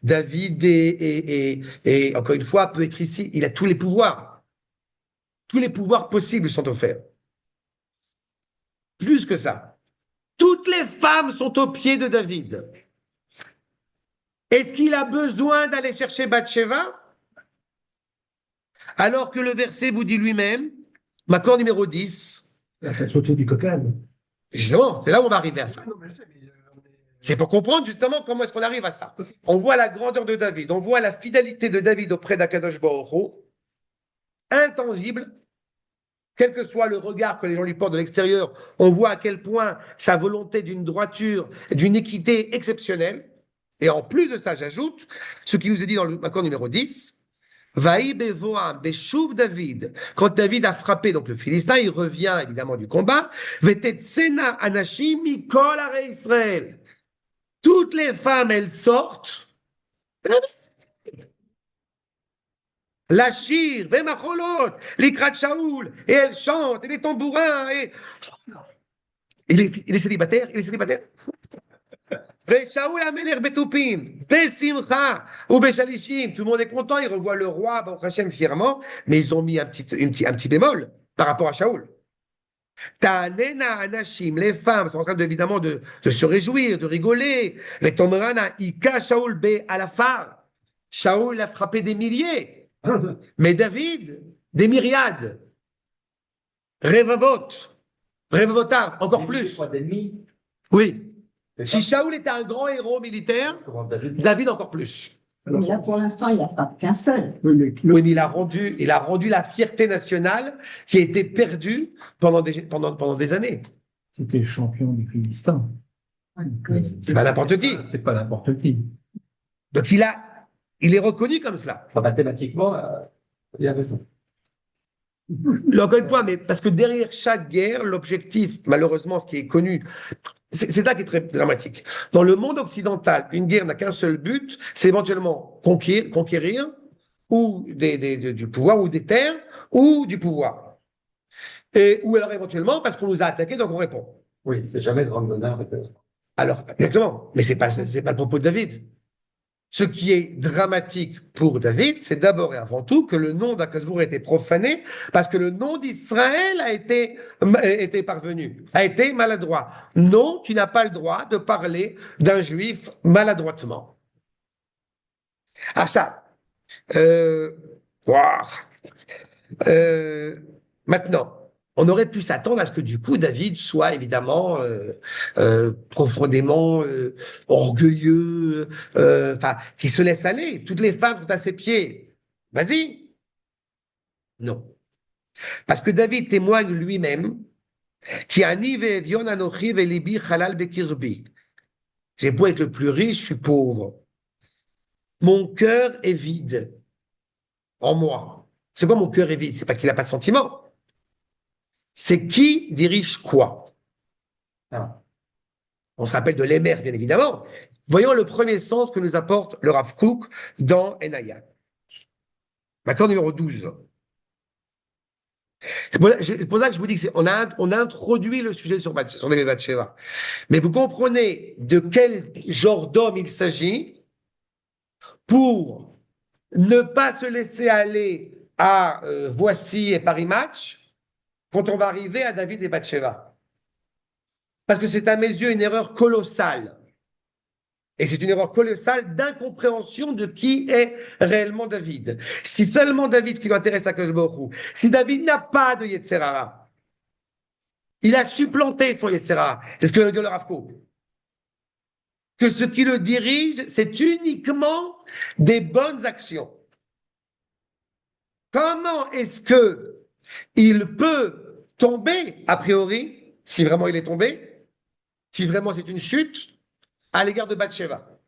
David est, encore une fois, peut être ici. Il a tous les pouvoirs. Tous les pouvoirs possibles sont offerts. Plus que ça. Toutes les femmes sont aux pieds de David. Est-ce qu'il a besoin d'aller chercher Bathsheba? Alors que le verset vous dit lui-même, Macor numéro 10. Il a fait sauter du cocal. Justement, c'est là où on va arriver à ça. C'est pour comprendre justement comment est-ce qu'on arrive à ça. On voit la grandeur de David, on voit la fidélité de David auprès d'Akadosh Baruch Hu, intangible, quel que soit le regard que les gens lui portent de l'extérieur, on voit à quel point sa volonté d'une droiture, d'une équité exceptionnelle. Et en plus de ça, j'ajoute ce qui nous est dit dans le accord numéro 10, Vaï bevoam beshuv David. Quand David a frappé donc le Philistin, il revient évidemment du combat. Vetetsena anashim mikol arei Israël. Toutes les femmes, elles sortent. L'Achir, Vemacholot, l'Ikrat Shaoul, et elles chantent, et les tambourins, et... Il est célibataire, il est célibataire. Shaoul Amelech Betupim, Besimcha, ou Beshalishim, tout le monde est content, il revoit le roi, Baruch Hashem, fièrement, mais ils ont mis un petit bémol par rapport à Shaoul. Ta'anena Anashim, les femmes sont en train évidemment de se réjouir, de rigoler. Les Tomrana, Ika Shaoul Be Alafar. Shaoul a frappé des milliers, mais David, des myriades. Revavot, Revavotav, encore plus. Oui. Si Shaoul était un grand héros militaire, David encore plus. Mais là, pour l'instant, il n'a pas qu'un seul. Oui, mais il a rendu la fierté nationale qui a été perdue pendant des années. C'était le champion des Philistins. C'est pas n'importe qui. C'est pas n'importe qui. Donc il est reconnu comme cela. Enfin, mathématiquement, il a raison. Encore une fois, mais parce que derrière chaque guerre, l'objectif, malheureusement, ce qui est connu, c'est là qui est très dramatique. Dans le monde occidental, une guerre n'a qu'un seul but, c'est éventuellement conquérir ou du pouvoir, ou des terres, ou du pouvoir. Ou alors éventuellement parce qu'on nous a attaqués, donc on répond. Oui, c'est jamais de rendre l'honneur. Alors, exactement, mais c'est pas le propos de David. Ce qui est dramatique pour David, c'est d'abord et avant tout que le nom d'Akadosh a été profané parce que le nom d'Israël a été parvenu, a été maladroit. Non, tu n'as pas le droit de parler d'un juif maladroitement. Ah ça. Maintenant, on aurait pu s'attendre à ce que du coup David soit évidemment profondément orgueilleux, qu'il se laisse aller. Toutes les femmes sont à ses pieds. Vas-y. Non. Parce que David témoigne lui-même qui j'ai beau être le plus riche, je suis pauvre. Mon cœur est vide en moi. C'est quoi mon cœur est vide? C'est pas qu'il n'a pas de sentiments. C'est qui dirige quoi? On se rappelle de l'Émer, bien évidemment. Voyons le premier sens que nous apporte le Rav Kook dans Enaya. Accord numéro 12. C'est pour ça que je vous dis qu'on a introduit le sujet sur David Bathsheba. Mais vous comprenez de quel genre d'homme il s'agit pour ne pas se laisser aller à Voici et Paris Match quand on va arriver à David et Bathsheba. Parce que c'est à mes yeux une erreur colossale. Et c'est une erreur colossale d'incompréhension de qui est réellement David. Si seulement David, ce qui l'intéresse à Akadosh Baruch Hu, si David n'a pas de Yetzer Hara, il a supplanté son Yetzer Hara. C'est ce que veut dire le Rav Kook. Que ce qui le dirige, c'est uniquement des bonnes actions. Comment est-ce que il peut tomber, a priori, si vraiment il est tombé, si vraiment c'est une chute, à l'égard de Bathsheba?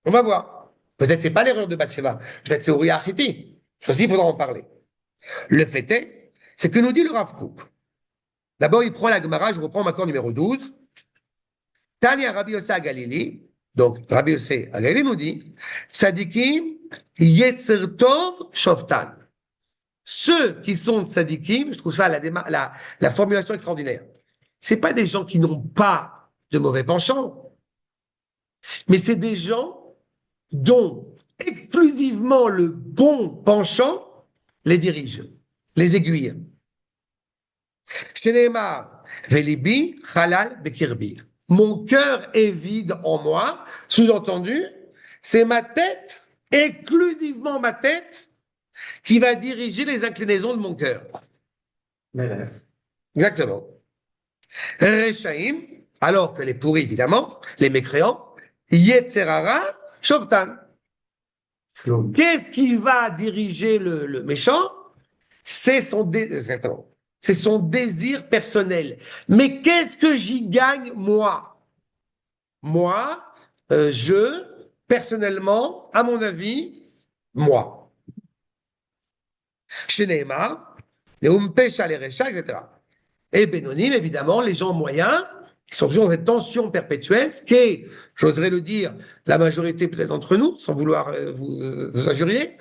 On va voir. Peut-être c'est pas l'erreur de Bathsheba, peut-être c'est Uriah Hiti. Ça aussi, il faudra en parler. Le fait est, c'est que nous dit le Rav Kook. D'abord, il prend la Gemara, je reprends ma accord numéro 12. Tania Rabbi Yossé à Galili, donc Rabbi Yossé à Galili nous dit, Tzadikim Yetzer Tov Shoftan. Ceux qui sont tzadikim, je trouve ça la formulation extraordinaire. C'est pas des gens qui n'ont pas de mauvais penchants, mais c'est des gens dont exclusivement le bon penchant les dirige, les aiguille. Sheneemar velibi halal bekirbi. Mon cœur est vide en moi. Sous-entendu, c'est ma tête, exclusivement ma tête, qui va diriger les inclinaisons de mon cœur. Exactement. Rechaim, alors que les pourris, évidemment, les mécréants, Yetzerara, Shovtan. Qu'est-ce qui va diriger le méchant? C'est son désir personnel. Mais qu'est-ce que j'y gagne, moi? Moi, personnellement, à mon avis, moi. Chez Neymar, les Umpesha, les Recha, etc. Et Bénonim, évidemment, les gens moyens, qui sont toujours dans cette tension perpétuelle, ce qui est, j'oserais le dire, la majorité peut-être d'entre nous, sans vouloir vous injurier,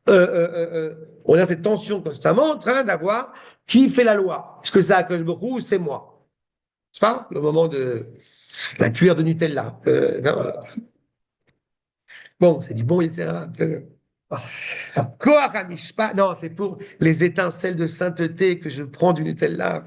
on a cette tension constamment en train d'avoir qui fait la loi. Est-ce que c'est Akash Borou ou c'est moi? C'est pas le moment de la cuillère de Nutella. Bon, c'est du bon, etc. Non, c'est pour les étincelles de sainteté que je prends du Nutella.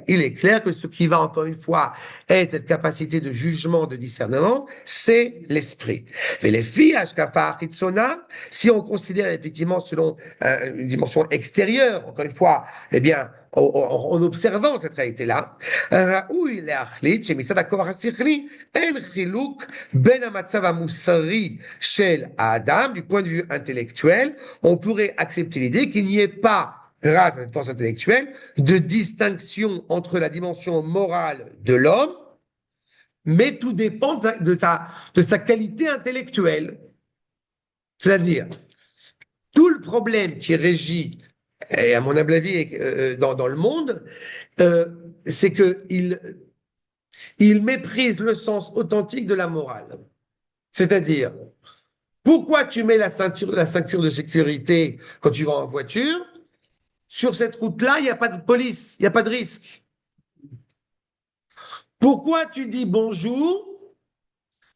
Il est clair que ce qui va encore une fois être cette capacité de jugement, de discernement, c'est l'esprit. Mais les filles, si on considère effectivement selon une dimension extérieure, encore une fois, eh bien, en observant cette réalité-là, du point de vue intellectuel, on pourrait accepter l'idée qu'il n'y ait pas, grâce à cette force intellectuelle, de distinction entre la dimension morale de l'homme, mais tout dépend de sa qualité intellectuelle. C'est-à-dire, tout le problème qui régit, et à mon humble avis, dans le monde, c'est qu'il méprise le sens authentique de la morale. C'est-à-dire, pourquoi tu mets la ceinture de sécurité quand tu vas en voiture? Sur cette route-là, il n'y a pas de police, il n'y a pas de risque. Pourquoi tu dis bonjour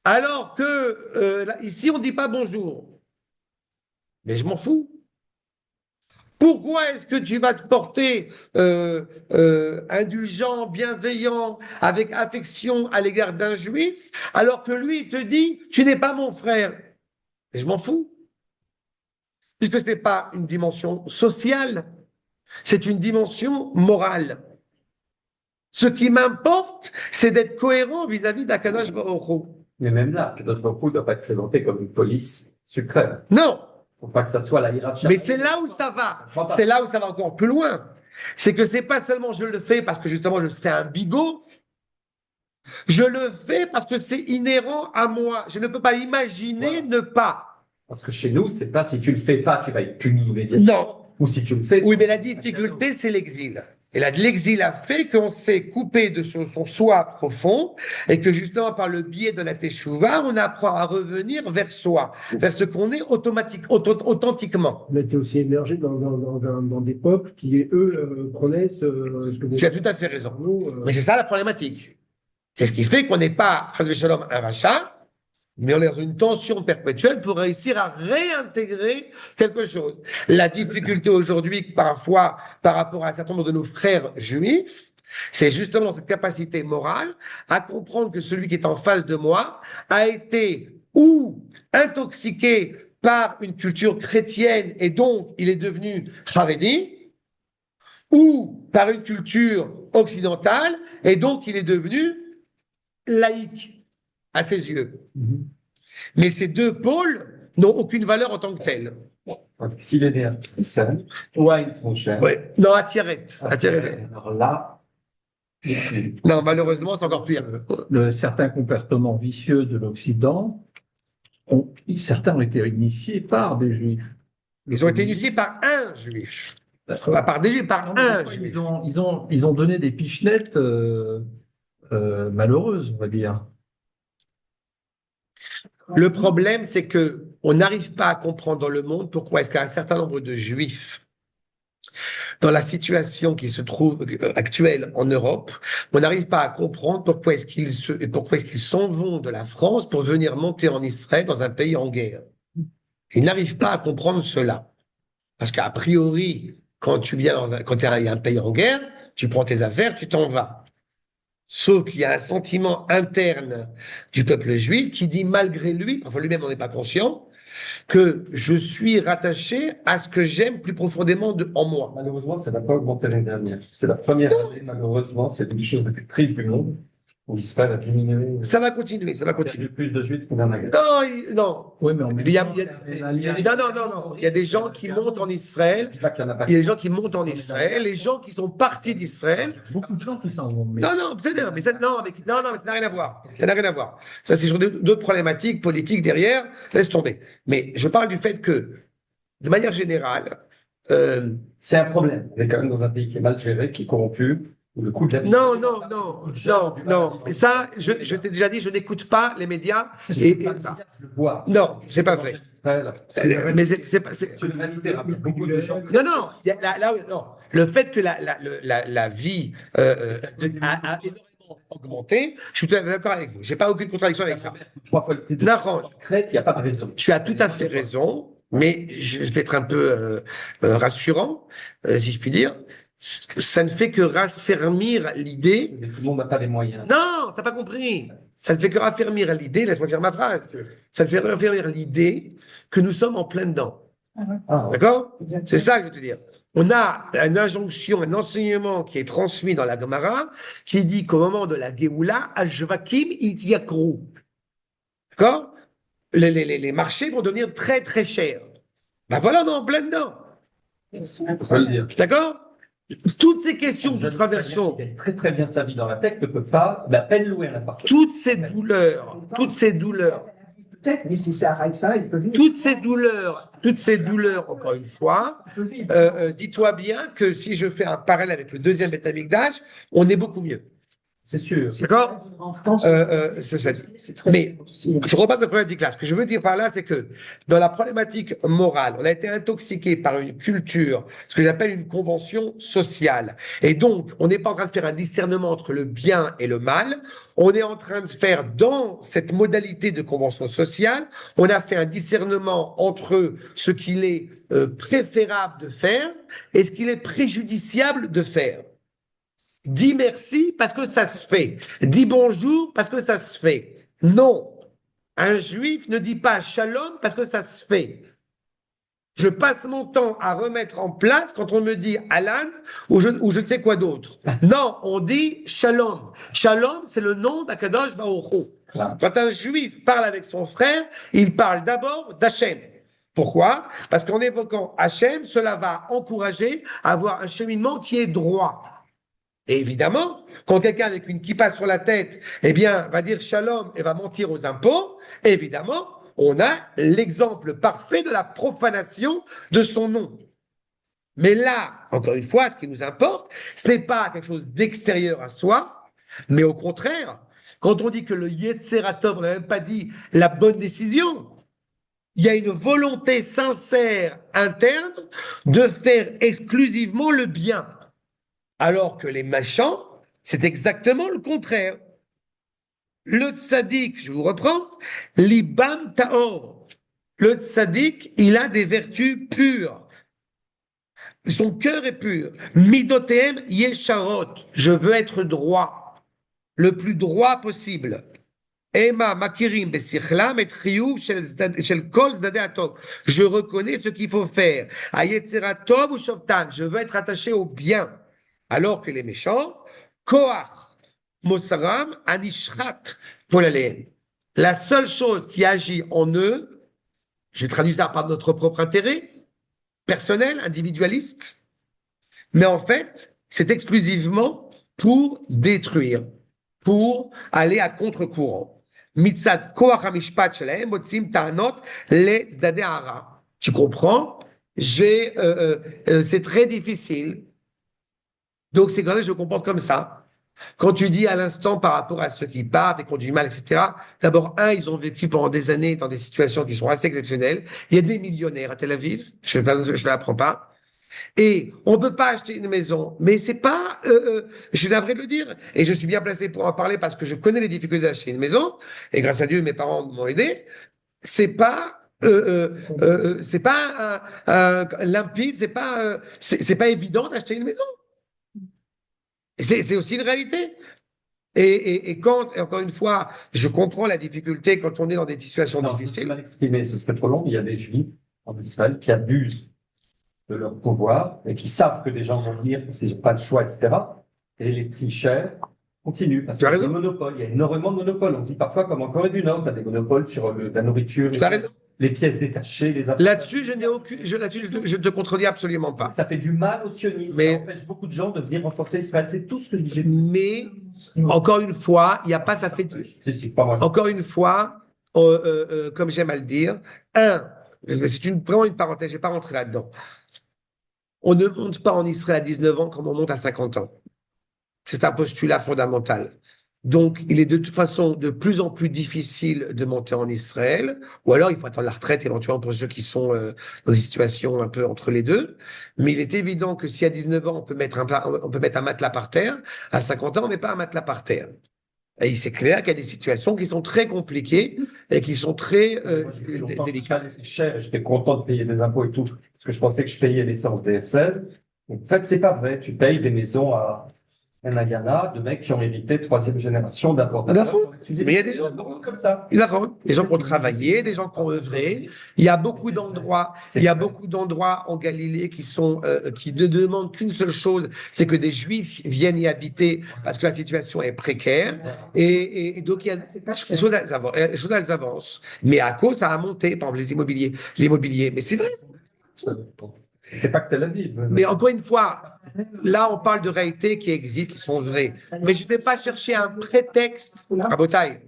alors que ici on ne dit pas bonjour? Mais je m'en fous. Pourquoi est-ce que tu vas te porter indulgent, bienveillant, avec affection à l'égard d'un juif, alors que lui il te dit tu n'es pas mon frère? Mais je m'en fous. Puisque ce n'est pas une dimension sociale. C'est une dimension morale. Ce qui m'importe, c'est d'être cohérent vis-à-vis d'Akadosh Baruch Hu. Mais même là, Akadosh Baruch Hu ne doit pas être présenté comme une police suprême. Non. Il ne faut pas que ça soit la hiérarchie. Mais c'est là où ça va. C'est là où ça va encore plus loin. C'est que c'est pas seulement je le fais parce que justement je serai un bigot. Je le fais parce que c'est inhérent à moi. Je ne peux pas imaginer ne pas. Parce que chez nous, c'est pas si tu le fais pas, tu vas être puni immédiatement. Non. Ou si tu le fais. Oui, mais la difficulté, c'est l'exil. Et là, l'exil a fait qu'on s'est coupé de son soi profond et que justement, par le biais de la teshuva, on apprend à revenir vers soi, vers ce qu'on est authentiquement. On était aussi émergé dans des peuples qui, eux, prenaient ce que Tu as tout à fait raison. nous, Mais c'est ça la problématique. C'est ce qui fait qu'on n'est pas, chas v'shalom, un rachat, mais on est dans une tension perpétuelle pour réussir à réintégrer quelque chose. La difficulté aujourd'hui, parfois, par rapport à un certain nombre de nos frères juifs, c'est justement cette capacité morale à comprendre que celui qui est en face de moi a été ou intoxiqué par une culture chrétienne et donc il est devenu Haredi, ou par une culture occidentale et donc il est devenu laïque à ses yeux. Mais ces deux pôles n'ont aucune valeur en tant que tels. S'il est né à Tristan, ou à Intronchen. Ouais. Non, à Tiaret. Alors là, Non, malheureusement, c'est encore pire. Certains comportements vicieux de l'Occident, certains ont été initiés par des Juifs. Ils ont été initiés par un juif. D'accord. Pas par des juifs, par un Ils juif. ont donné des pichenettes malheureuses, on va dire. Le problème, c'est que on n'arrive pas à comprendre dans le monde pourquoi est-ce qu'un certain nombre de juifs, dans la situation qui se trouve actuelle en Europe, on n'arrive pas à comprendre pourquoi est-ce qu'ils s'en vont de la France pour venir monter en Israël dans un pays en guerre. Ils n'arrivent pas à comprendre cela. Parce qu'a priori, quand tu viens quand il y a un pays en guerre, tu prends tes affaires, tu t'en vas. Sauf qu'il y a un sentiment interne du peuple juif qui dit malgré lui, parfois lui-même n'en est pas conscient, que je suis rattaché à ce que j'aime plus profondément en moi. Malheureusement, ça n'a pas augmenté l'année dernière. C'est la première année, malheureusement, c'est une des choses les plus tristes du monde, où Israël a diminué. Ça va continuer, ça va Il y a continuer. eu plus de juifs qu'on en a gagné. Non. Oui, mais en même Il y a- temps, il y a- ça fait la lien. Non. Il y a des gens qui montent en Israël. Je dis pas qu'il y en a pas. Il y a des gens qui montent en Israël, les gens qui sont partis d'Israël. Beaucoup de gens qui s'en vont. Mais Non, c'est bien, mais ça n'a rien à voir. Ça n'a rien à voir. Ça, c'est sur d'autres problématiques politiques derrière. Laisse tomber. Mais je parle du fait que, de manière générale, C'est un problème. On est quand même dans un pays qui est mal géré, qui est corrompu, où le coût de la vie. non. Et ça, je t'ai déjà dit, je n'écoute pas les médias. Je Et je le vois. non, c'est pas vrai. Mais c'est pas. C'est l'humanité, rappelle beaucoup de gens. Non. Non. Le fait que la vie a énormément augmenté, je suis tout à fait d'accord avec vous. J'ai pas aucune contradiction avec ça. 3 fois le prix de Nahon, Crète, il n'y a pas de raison. tu as tout à fait raison, mais je vais être un peu rassurant, si je puis dire. Ça ne fait que raffermir l'idée. Mais tout le monde n'a pas les moyens. Non, t'as pas compris. Ça ne fait que raffermir l'idée, laisse-moi faire ma phrase. Ça ne fait que raffermir l'idée que nous sommes en plein dedans. Ah, D'accord? C'est ça que je veux te dire. On a une injonction, un enseignement qui est transmis dans la Gemara, qui dit qu'au moment de la Géoula, Ashvakim Ityakru. D'accord? Les marchés vont devenir très très chers. Ben voilà, on est en plein dedans. on peut le dire. D'accord? Toutes ces questions que nous traversons, Qui gagne très très bien sa vie dans la tech ne peut pas à peine louer un appartement. toutes ces douleurs, Peut-être, mais si c'est à Haïfa, il peut vivre. toutes ces douleurs, encore une fois, Il peut vivre. dis-toi bien que si je fais un parallèle avec le deuxième Beth Amikdash, on est beaucoup mieux. C'est sûr. D'accord? En France, C'est ça dit. c'est très Mais difficile. je repasse la problématique là. Ce que je veux dire par là, c'est que dans la problématique morale, on a été intoxiqué par une culture, ce que j'appelle une convention sociale. Et donc, on n'est pas en train de faire un discernement entre le bien et le mal. On est en train de faire, dans cette modalité de convention sociale, on a fait un discernement entre ce qu'il est préférable de faire et ce qu'il est préjudiciable de faire. Dis merci parce que ça se fait. Dis bonjour parce que ça se fait. Non. Un juif ne dit pas shalom parce que ça se fait. Je passe mon temps à remettre en place quand on me dit Alan ou je ne sais quoi d'autre. Non, on dit shalom. Shalom, c'est le nom d'Akadosh Baruch Hu. Quand un juif parle avec son frère, il parle d'abord d'Hachem. Pourquoi? Parce qu'en évoquant Hachem, cela va encourager à avoir un cheminement qui est droit. Et évidemment, quand quelqu'un avec une kippa sur la tête, eh bien, va dire shalom et va mentir aux impôts, évidemment, on a l'exemple parfait de la profanation de son nom. Mais là, encore une fois, ce qui nous importe, ce n'est pas quelque chose d'extérieur à soi, mais au contraire, quand on dit que le Yetzer Tov, on n'a même pas dit la bonne décision, il y a une volonté sincère interne de faire exclusivement le bien. Alors que les méchants, c'est exactement le contraire. Le tzaddik, je vous reprends, libam taor. Le tzaddik, il a des vertus pures. Son cœur est pur. Midotem yesharot. Je veux être droit, le plus droit possible. Ema makirim besichlam et chiyuv shel kol zdadei atov. Je reconnais ce qu'il faut faire. Ayetzera tov ou shovtan. Je veux être attaché au bien. Alors que les méchants, koach, mosaram, anishrat, polalen. La seule chose qui agit en eux, je traduis ça par notre propre intérêt, personnel, individualiste, mais en fait, c'est exclusivement pour détruire, pour aller à contre-courant. Mitzad koach hamishpat shelahem motzim ta'anot le tzadei hara. Tu comprends? C'est très difficile. Donc c'est quand même, je me comporte comme ça. Quand tu dis à l'instant par rapport à ceux qui partent et qui ont du mal, etc., d'abord, ils ont vécu pendant des années dans des situations qui sont assez exceptionnelles. Il y a des millionnaires à Tel Aviv, je ne l'apprends pas. Et on ne peut pas acheter une maison, mais c'est pas, je suis navré de le dire, et je suis bien placé pour en parler parce que je connais les difficultés d'acheter une maison, et grâce à Dieu, mes parents m'ont aidé. C'est pas limpide, c'est pas évident d'acheter une maison. C'est aussi une réalité. Et quand, encore une fois, je comprends la difficulté quand on est dans des situations difficiles. Mal exprimé, ce serait trop long. Il y a des Juifs en Israël qui abusent de leur pouvoir et qui savent que des gens vont venir parce qu'ils n'ont pas le choix, etc. Et les prix chers continuent parce qu'il y a des monopoles. Il y a énormément de monopoles. On dit parfois, comme en Corée du Nord, tu as des monopoles sur la nourriture, les pièces détachées, les affaires. Là-dessus, je ne te contredis absolument pas. Ça fait du mal aux sionistes. Ça empêche beaucoup de gens de venir renforcer Israël. C'est tout ce que je dis. Mais, encore une fois, il n'y a pas, ça fait. Encore une fois, comme j'aime à le dire, c'est vraiment une parenthèse, je ne vais pas rentrer là-dedans. On ne monte pas en Israël à 19 ans comme on monte à 50 ans. C'est un postulat fondamental. Donc, il est de toute façon de plus en plus difficile de monter en Israël, ou alors il faut attendre la retraite éventuellement pour ceux qui sont dans des situations un peu entre les deux. Mais il est évident que si à 19 ans, on peut mettre un matelas par terre, à 50 ans, on ne met pas un matelas par terre. Et c'est clair qu'il y a des situations qui sont très compliquées et qui sont très délicates. C'est cher, j'étais content de payer des impôts et tout, parce que je pensais que je payais l'essence des F16. En fait, c'est pas vrai. Tu payes des maisons à Nayana, de mecs qui ont évité 3e génération d'importateurs. Mais il y a des gens comme ça. Des gens qui ont travaillé, des gens qui ont œuvré. Il y a beaucoup d'endroits, en Galilée qui ne demandent qu'une seule chose, c'est que des Juifs viennent y habiter parce que la situation est précaire. Et donc, il y a les choses, elles avancent. Mais à cause, ça a monté, par exemple, l'immobilier. Mais c'est vrai. C'est pas que Tel Aviv. Mais encore une fois, là, on parle de réalités qui existent, qui sont vraies. Mais je ne vais pas chercher un prétexte, à Botaï.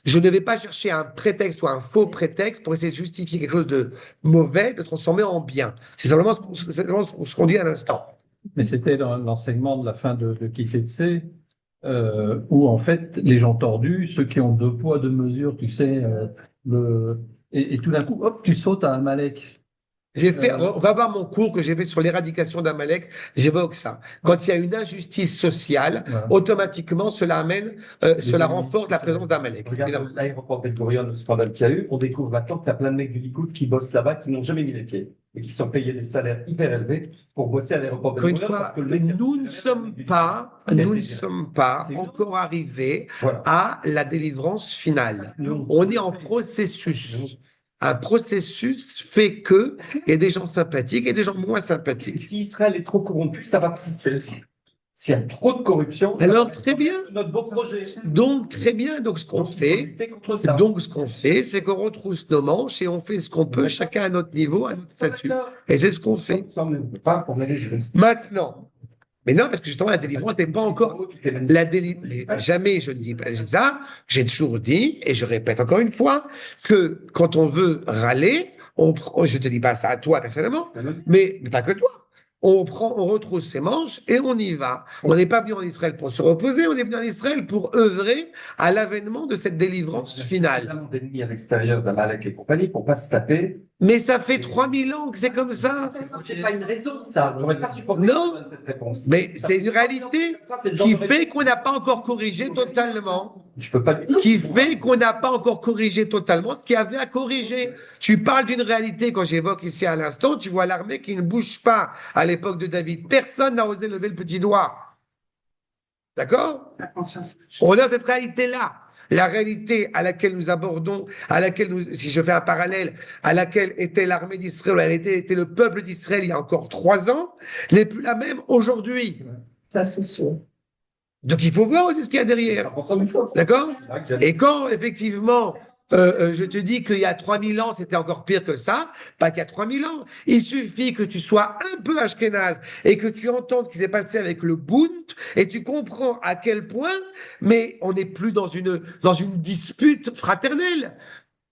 Je ne vais pas chercher un prétexte ou un faux prétexte pour essayer de justifier quelque chose de mauvais, de transformer en bien. C'est simplement ce qu'on dit à l'instant. Mais c'était l'enseignement de la fin de Kitetsé, où en fait, les gens tordus, ceux qui ont 2 poids, 2 mesures, tu sais, et tout d'un coup, hop, tu sautes à Amalek. On va voir mon cours que j'ai fait sur l'éradication d'Amalek, j'évoque ça. Quand il y a une injustice sociale, automatiquement, cela renforce la présence d'Amalek. Regarde l'aéroport Ben Gurion, le scandale qu'il y a eu, on découvre maintenant qu'il y a plein de mecs du Likoud qui bossent là-bas, qui n'ont jamais mis les pieds, et qui sont payés des salaires hyper élevés pour bosser à l'aéroport Ben Gurion. Parce que nous ne sommes pas encore arrivés à la délivrance finale. On est en processus. Un processus fait qu'il y a des gens sympathiques et des gens moins sympathiques. Si Israël est trop corrompu, ça va plus. S'il y a trop de corruption, alors très bien. Notre beau projet. Donc très bien. Donc ce qu'on fait, c'est qu'on retrousse nos manches et on fait ce qu'on peut, chacun à notre niveau, à notre statut. Et c'est ce qu'on fait. Maintenant. Mais non, parce que justement, la délivrance n'est pas encore. Jamais je ne dis pas ça. J'ai toujours dit, et je répète encore une fois, que quand on veut râler, je ne te dis pas ça à toi personnellement, mais pas que toi. On retrousse ses manches et on y va. On n'est pas venu en Israël pour se reposer, on est venu en Israël pour œuvrer à l'avènement de cette délivrance finale. Il y a d'ennemis à l'extérieur d'Amalek et compagnie pour ne pas se taper. Mais ça fait 3000 ans que c'est comme ça. C'est pas une raison, ça. J'aurais pas supporté cette réponse. Mais c'est une réalité qui fait qu'on n'a pas encore corrigé totalement. Je peux pas qui fait qu'on n'a pas encore corrigé totalement ce qu'il y avait à corriger. Tu parles d'une réalité, quand j'évoque ici à l'instant, tu vois l'armée qui ne bouge pas à l'époque de David. Personne n'a osé lever le petit doigt. D'accord? On a cette réalité-là. La réalité à laquelle nous abordons, si je fais un parallèle, à laquelle était l'armée d'Israël, à laquelle était le peuple d'Israël il y a encore 3 ans, n'est plus la même aujourd'hui. Ça, c'est sûr. Donc il faut voir aussi ce qu'il y a derrière. D'accord? Et quand effectivement, je te dis qu'il y a 3000 ans, c'était encore pire que ça. Pas qu'il y a 3000 ans. Il suffit que tu sois un peu ashkénaze et que tu entendes ce qui s'est passé avec le Bund et tu comprends à quel point, mais on n'est plus dans une dispute fraternelle.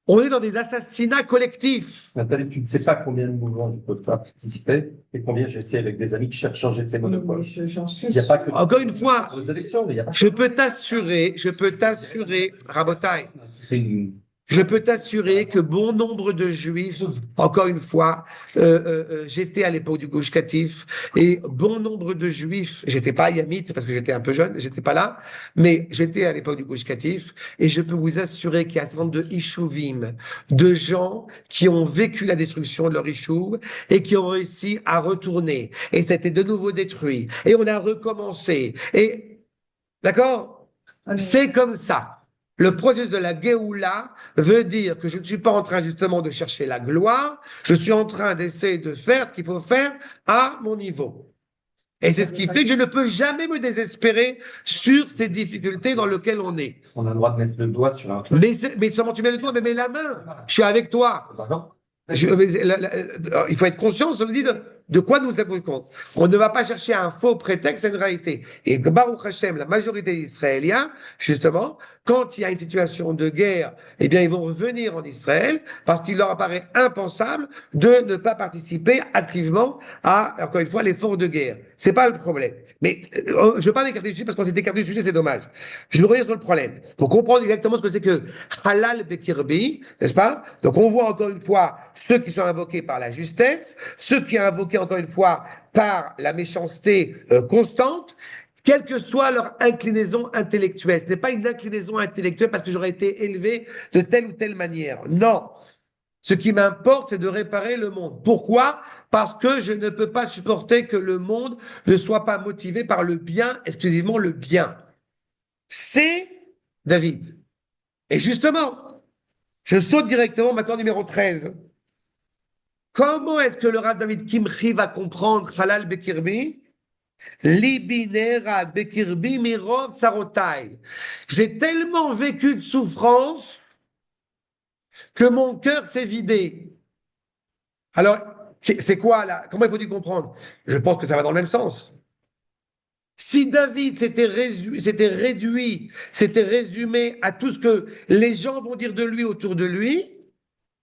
On est dans des assassinats collectifs. Nathalie, tu ne sais pas combien de mouvements je peux faire participer et combien j'ai essayé avec des amis qui cherchent à changer ces monopoles. J'en suis Il n'y a pas que Encore une fois, aux élections, mais il n'y a pas je peux t'assurer, Rabotai, je peux t'assurer que bon nombre de juifs, encore une fois, j'étais à l'époque du Gush Katif, et bon nombre de juifs, j'étais pas à Yamit parce que j'étais un peu jeune, j'étais pas là, mais j'étais à l'époque du Gush Katif, et je peux vous assurer qu'il y a un certain nombre de Ishuvim, de gens qui ont vécu la destruction de leur Ishuv et qui ont réussi à retourner. Et ça a été de nouveau détruit. Et on a recommencé. Et, d'accord? C'est comme ça. Le processus de la Géoula veut dire que je ne suis pas en train justement de chercher la gloire, je suis en train d'essayer de faire ce qu'il faut faire à mon niveau. Et c'est ce qui fait que je ne peux jamais me désespérer sur ces difficultés dans lesquelles on est. On a le droit de mettre le doigt sur un truc. Mais seulement tu mets le doigt, mais mets la main. Je suis avec toi. Pardon. Il faut être conscient, je me dis, de quoi nous avons compte. On ne va pas chercher un faux prétexte, c'est une réalité. Et Baruch Hashem, la majorité des Israéliens, justement, quand il y a une situation de guerre, eh bien, ils vont revenir en Israël parce qu'il leur apparaît impensable de ne pas participer activement à, encore une fois, l'effort de guerre. C'est pas le problème. Mais je ne veux pas m'écarter du sujet parce qu'on s'est écarté du sujet, c'est dommage. Je vais revenir sur le problème. Pour comprendre exactement ce que c'est que Halal Bekirbi, n'est-ce pas? Donc, on voit encore une fois ceux qui sont invoqués par la justesse, ceux qui sont invoqués encore une fois par la méchanceté constante, quelle que soit leur inclinaison intellectuelle. Ce n'est pas une inclinaison intellectuelle parce que j'aurais été élevé de telle ou telle manière. Non. Ce qui m'importe, c'est de réparer le monde. Pourquoi? Parce que je ne peux pas supporter que le monde ne soit pas motivé par le bien, exclusivement le bien. C'est David. Et justement, je saute directement maintenant numéro 13. Comment est-ce que le Rav David Kimchi va comprendre Halal Bekirbi? Libinera Bekirbi Mirov Tsarotai. J'ai tellement vécu de souffrance que mon cœur s'est vidé. Alors, c'est quoi là? Comment il faut-il comprendre? Je pense que ça va dans le même sens. Si David s'était résumé à tout ce que les gens vont dire de lui autour de lui,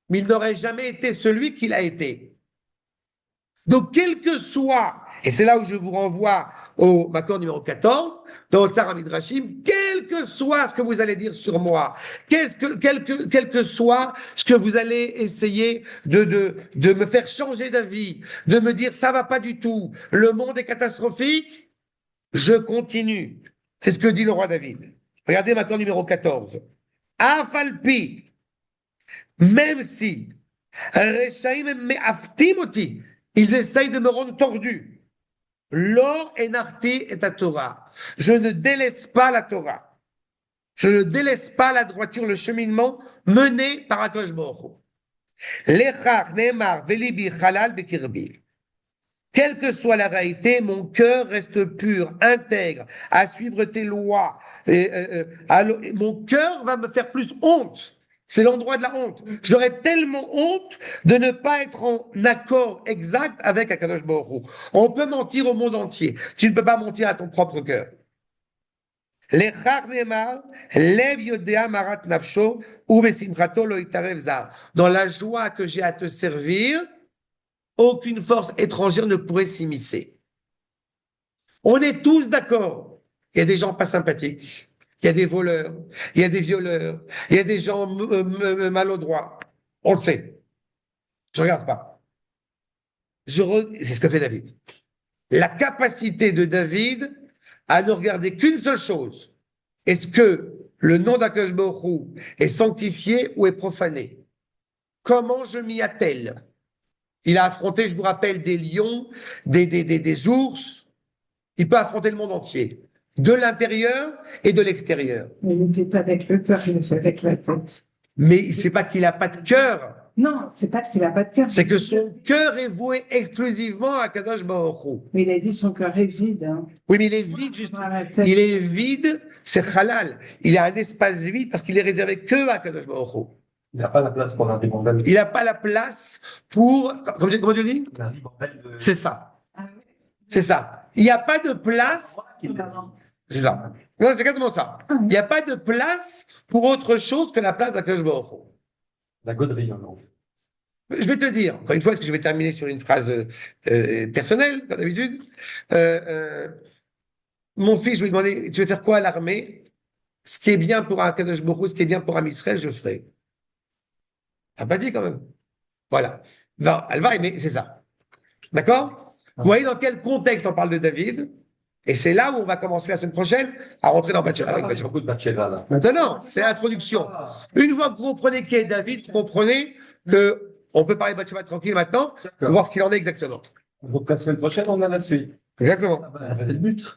mais il n'aurait jamais été celui qu'il a été. Donc, quel que soit, et c'est là où je vous renvoie au Makor numéro 14, dans Otsar Midrashim, quel que soit ce que vous allez dire sur moi, quel que soit ce que vous allez essayer de me faire changer d'avis, de me dire ça va pas du tout, le monde est catastrophique, je continue. C'est ce que dit le roi David. Regardez Makor numéro 14. Afalpi. Même si ils essayent de me rendre tordu. L'or enarti est à Torah. Je ne délaisse pas la Torah. Je ne délaisse pas la droiture, le cheminement mené par Akadosh Baruch Hu. Lechach ne'emar velibi halal bekirbi. Quelle que soit la réalité, mon cœur reste pur, intègre, à suivre tes lois. Mon cœur va me faire plus honte. C'est l'endroit de la honte. J'aurais tellement honte de ne pas être en accord exact avec Akadosh Baruch Hu. On peut mentir au monde entier. Tu ne peux pas mentir à ton propre cœur. Dans la joie que j'ai à te servir, aucune force étrangère ne pourrait s'immiscer. On est tous d'accord. Il y a des gens pas sympathiques. Il y a des voleurs, il y a des violeurs, il y a des gens maladroits. On le sait. Je regarde pas. C'est ce que fait David. La capacité de David à ne regarder qu'une seule chose. Est-ce que le nom d'Akadosh Baruch Hu est sanctifié ou est profané? Comment je m'y attelle? Il a affronté, je vous rappelle, des lions, des ours. Il peut affronter le monde entier. De l'intérieur et de l'extérieur. Mais il ne fait pas avec le cœur, il le fait avec la tête. Mais c'est pas qu'il n'a pas de cœur. Non, c'est pas qu'il n'a pas de cœur. C'est que son cœur est voué exclusivement à Kadosh Baruch Hu. Mais il a dit son cœur est vide. Hein. Oui, mais il est vide, justement. Il est vide, c'est halal. Il a un espace vide parce qu'il est réservé que à Kadosh Baruch Hu. Il n'a pas la place pour la ribambelle. Il n'a pas la place pour. Comment tu dis? La ribambelle de... C'est ça. Ah oui. C'est ça. Il n'y a pas de place. C'est ça. Non, c'est exactement ça. Il n'y a pas de place pour autre chose que la place d'Akadosh Baruch Hu. La gauderie, en fait. Je vais te dire, encore une fois, parce que je vais terminer sur une phrase personnelle, comme d'habitude. Mon fils, je lui ai demandé, tu veux faire quoi à l'armée? Ce qui est bien pour un Kadosh Baruch Hu, ce qui est bien pour un Israël, je le ferai. Elle n'a pas dit quand même. Voilà. Elle va aimer, c'est ça. D'accord? Vous voyez dans quel contexte on parle de David? Et c'est là où on va commencer la semaine prochaine à rentrer dans Bathsheba. Il y a beaucoup de Bathsheba, là. Maintenant, c'est l'introduction. Une fois que vous comprenez qui est David, vous comprenez que on peut parler de Bathsheba tranquille maintenant, pour voir ce qu'il en est exactement. Donc la semaine prochaine, on a la suite. Exactement. C'est le but.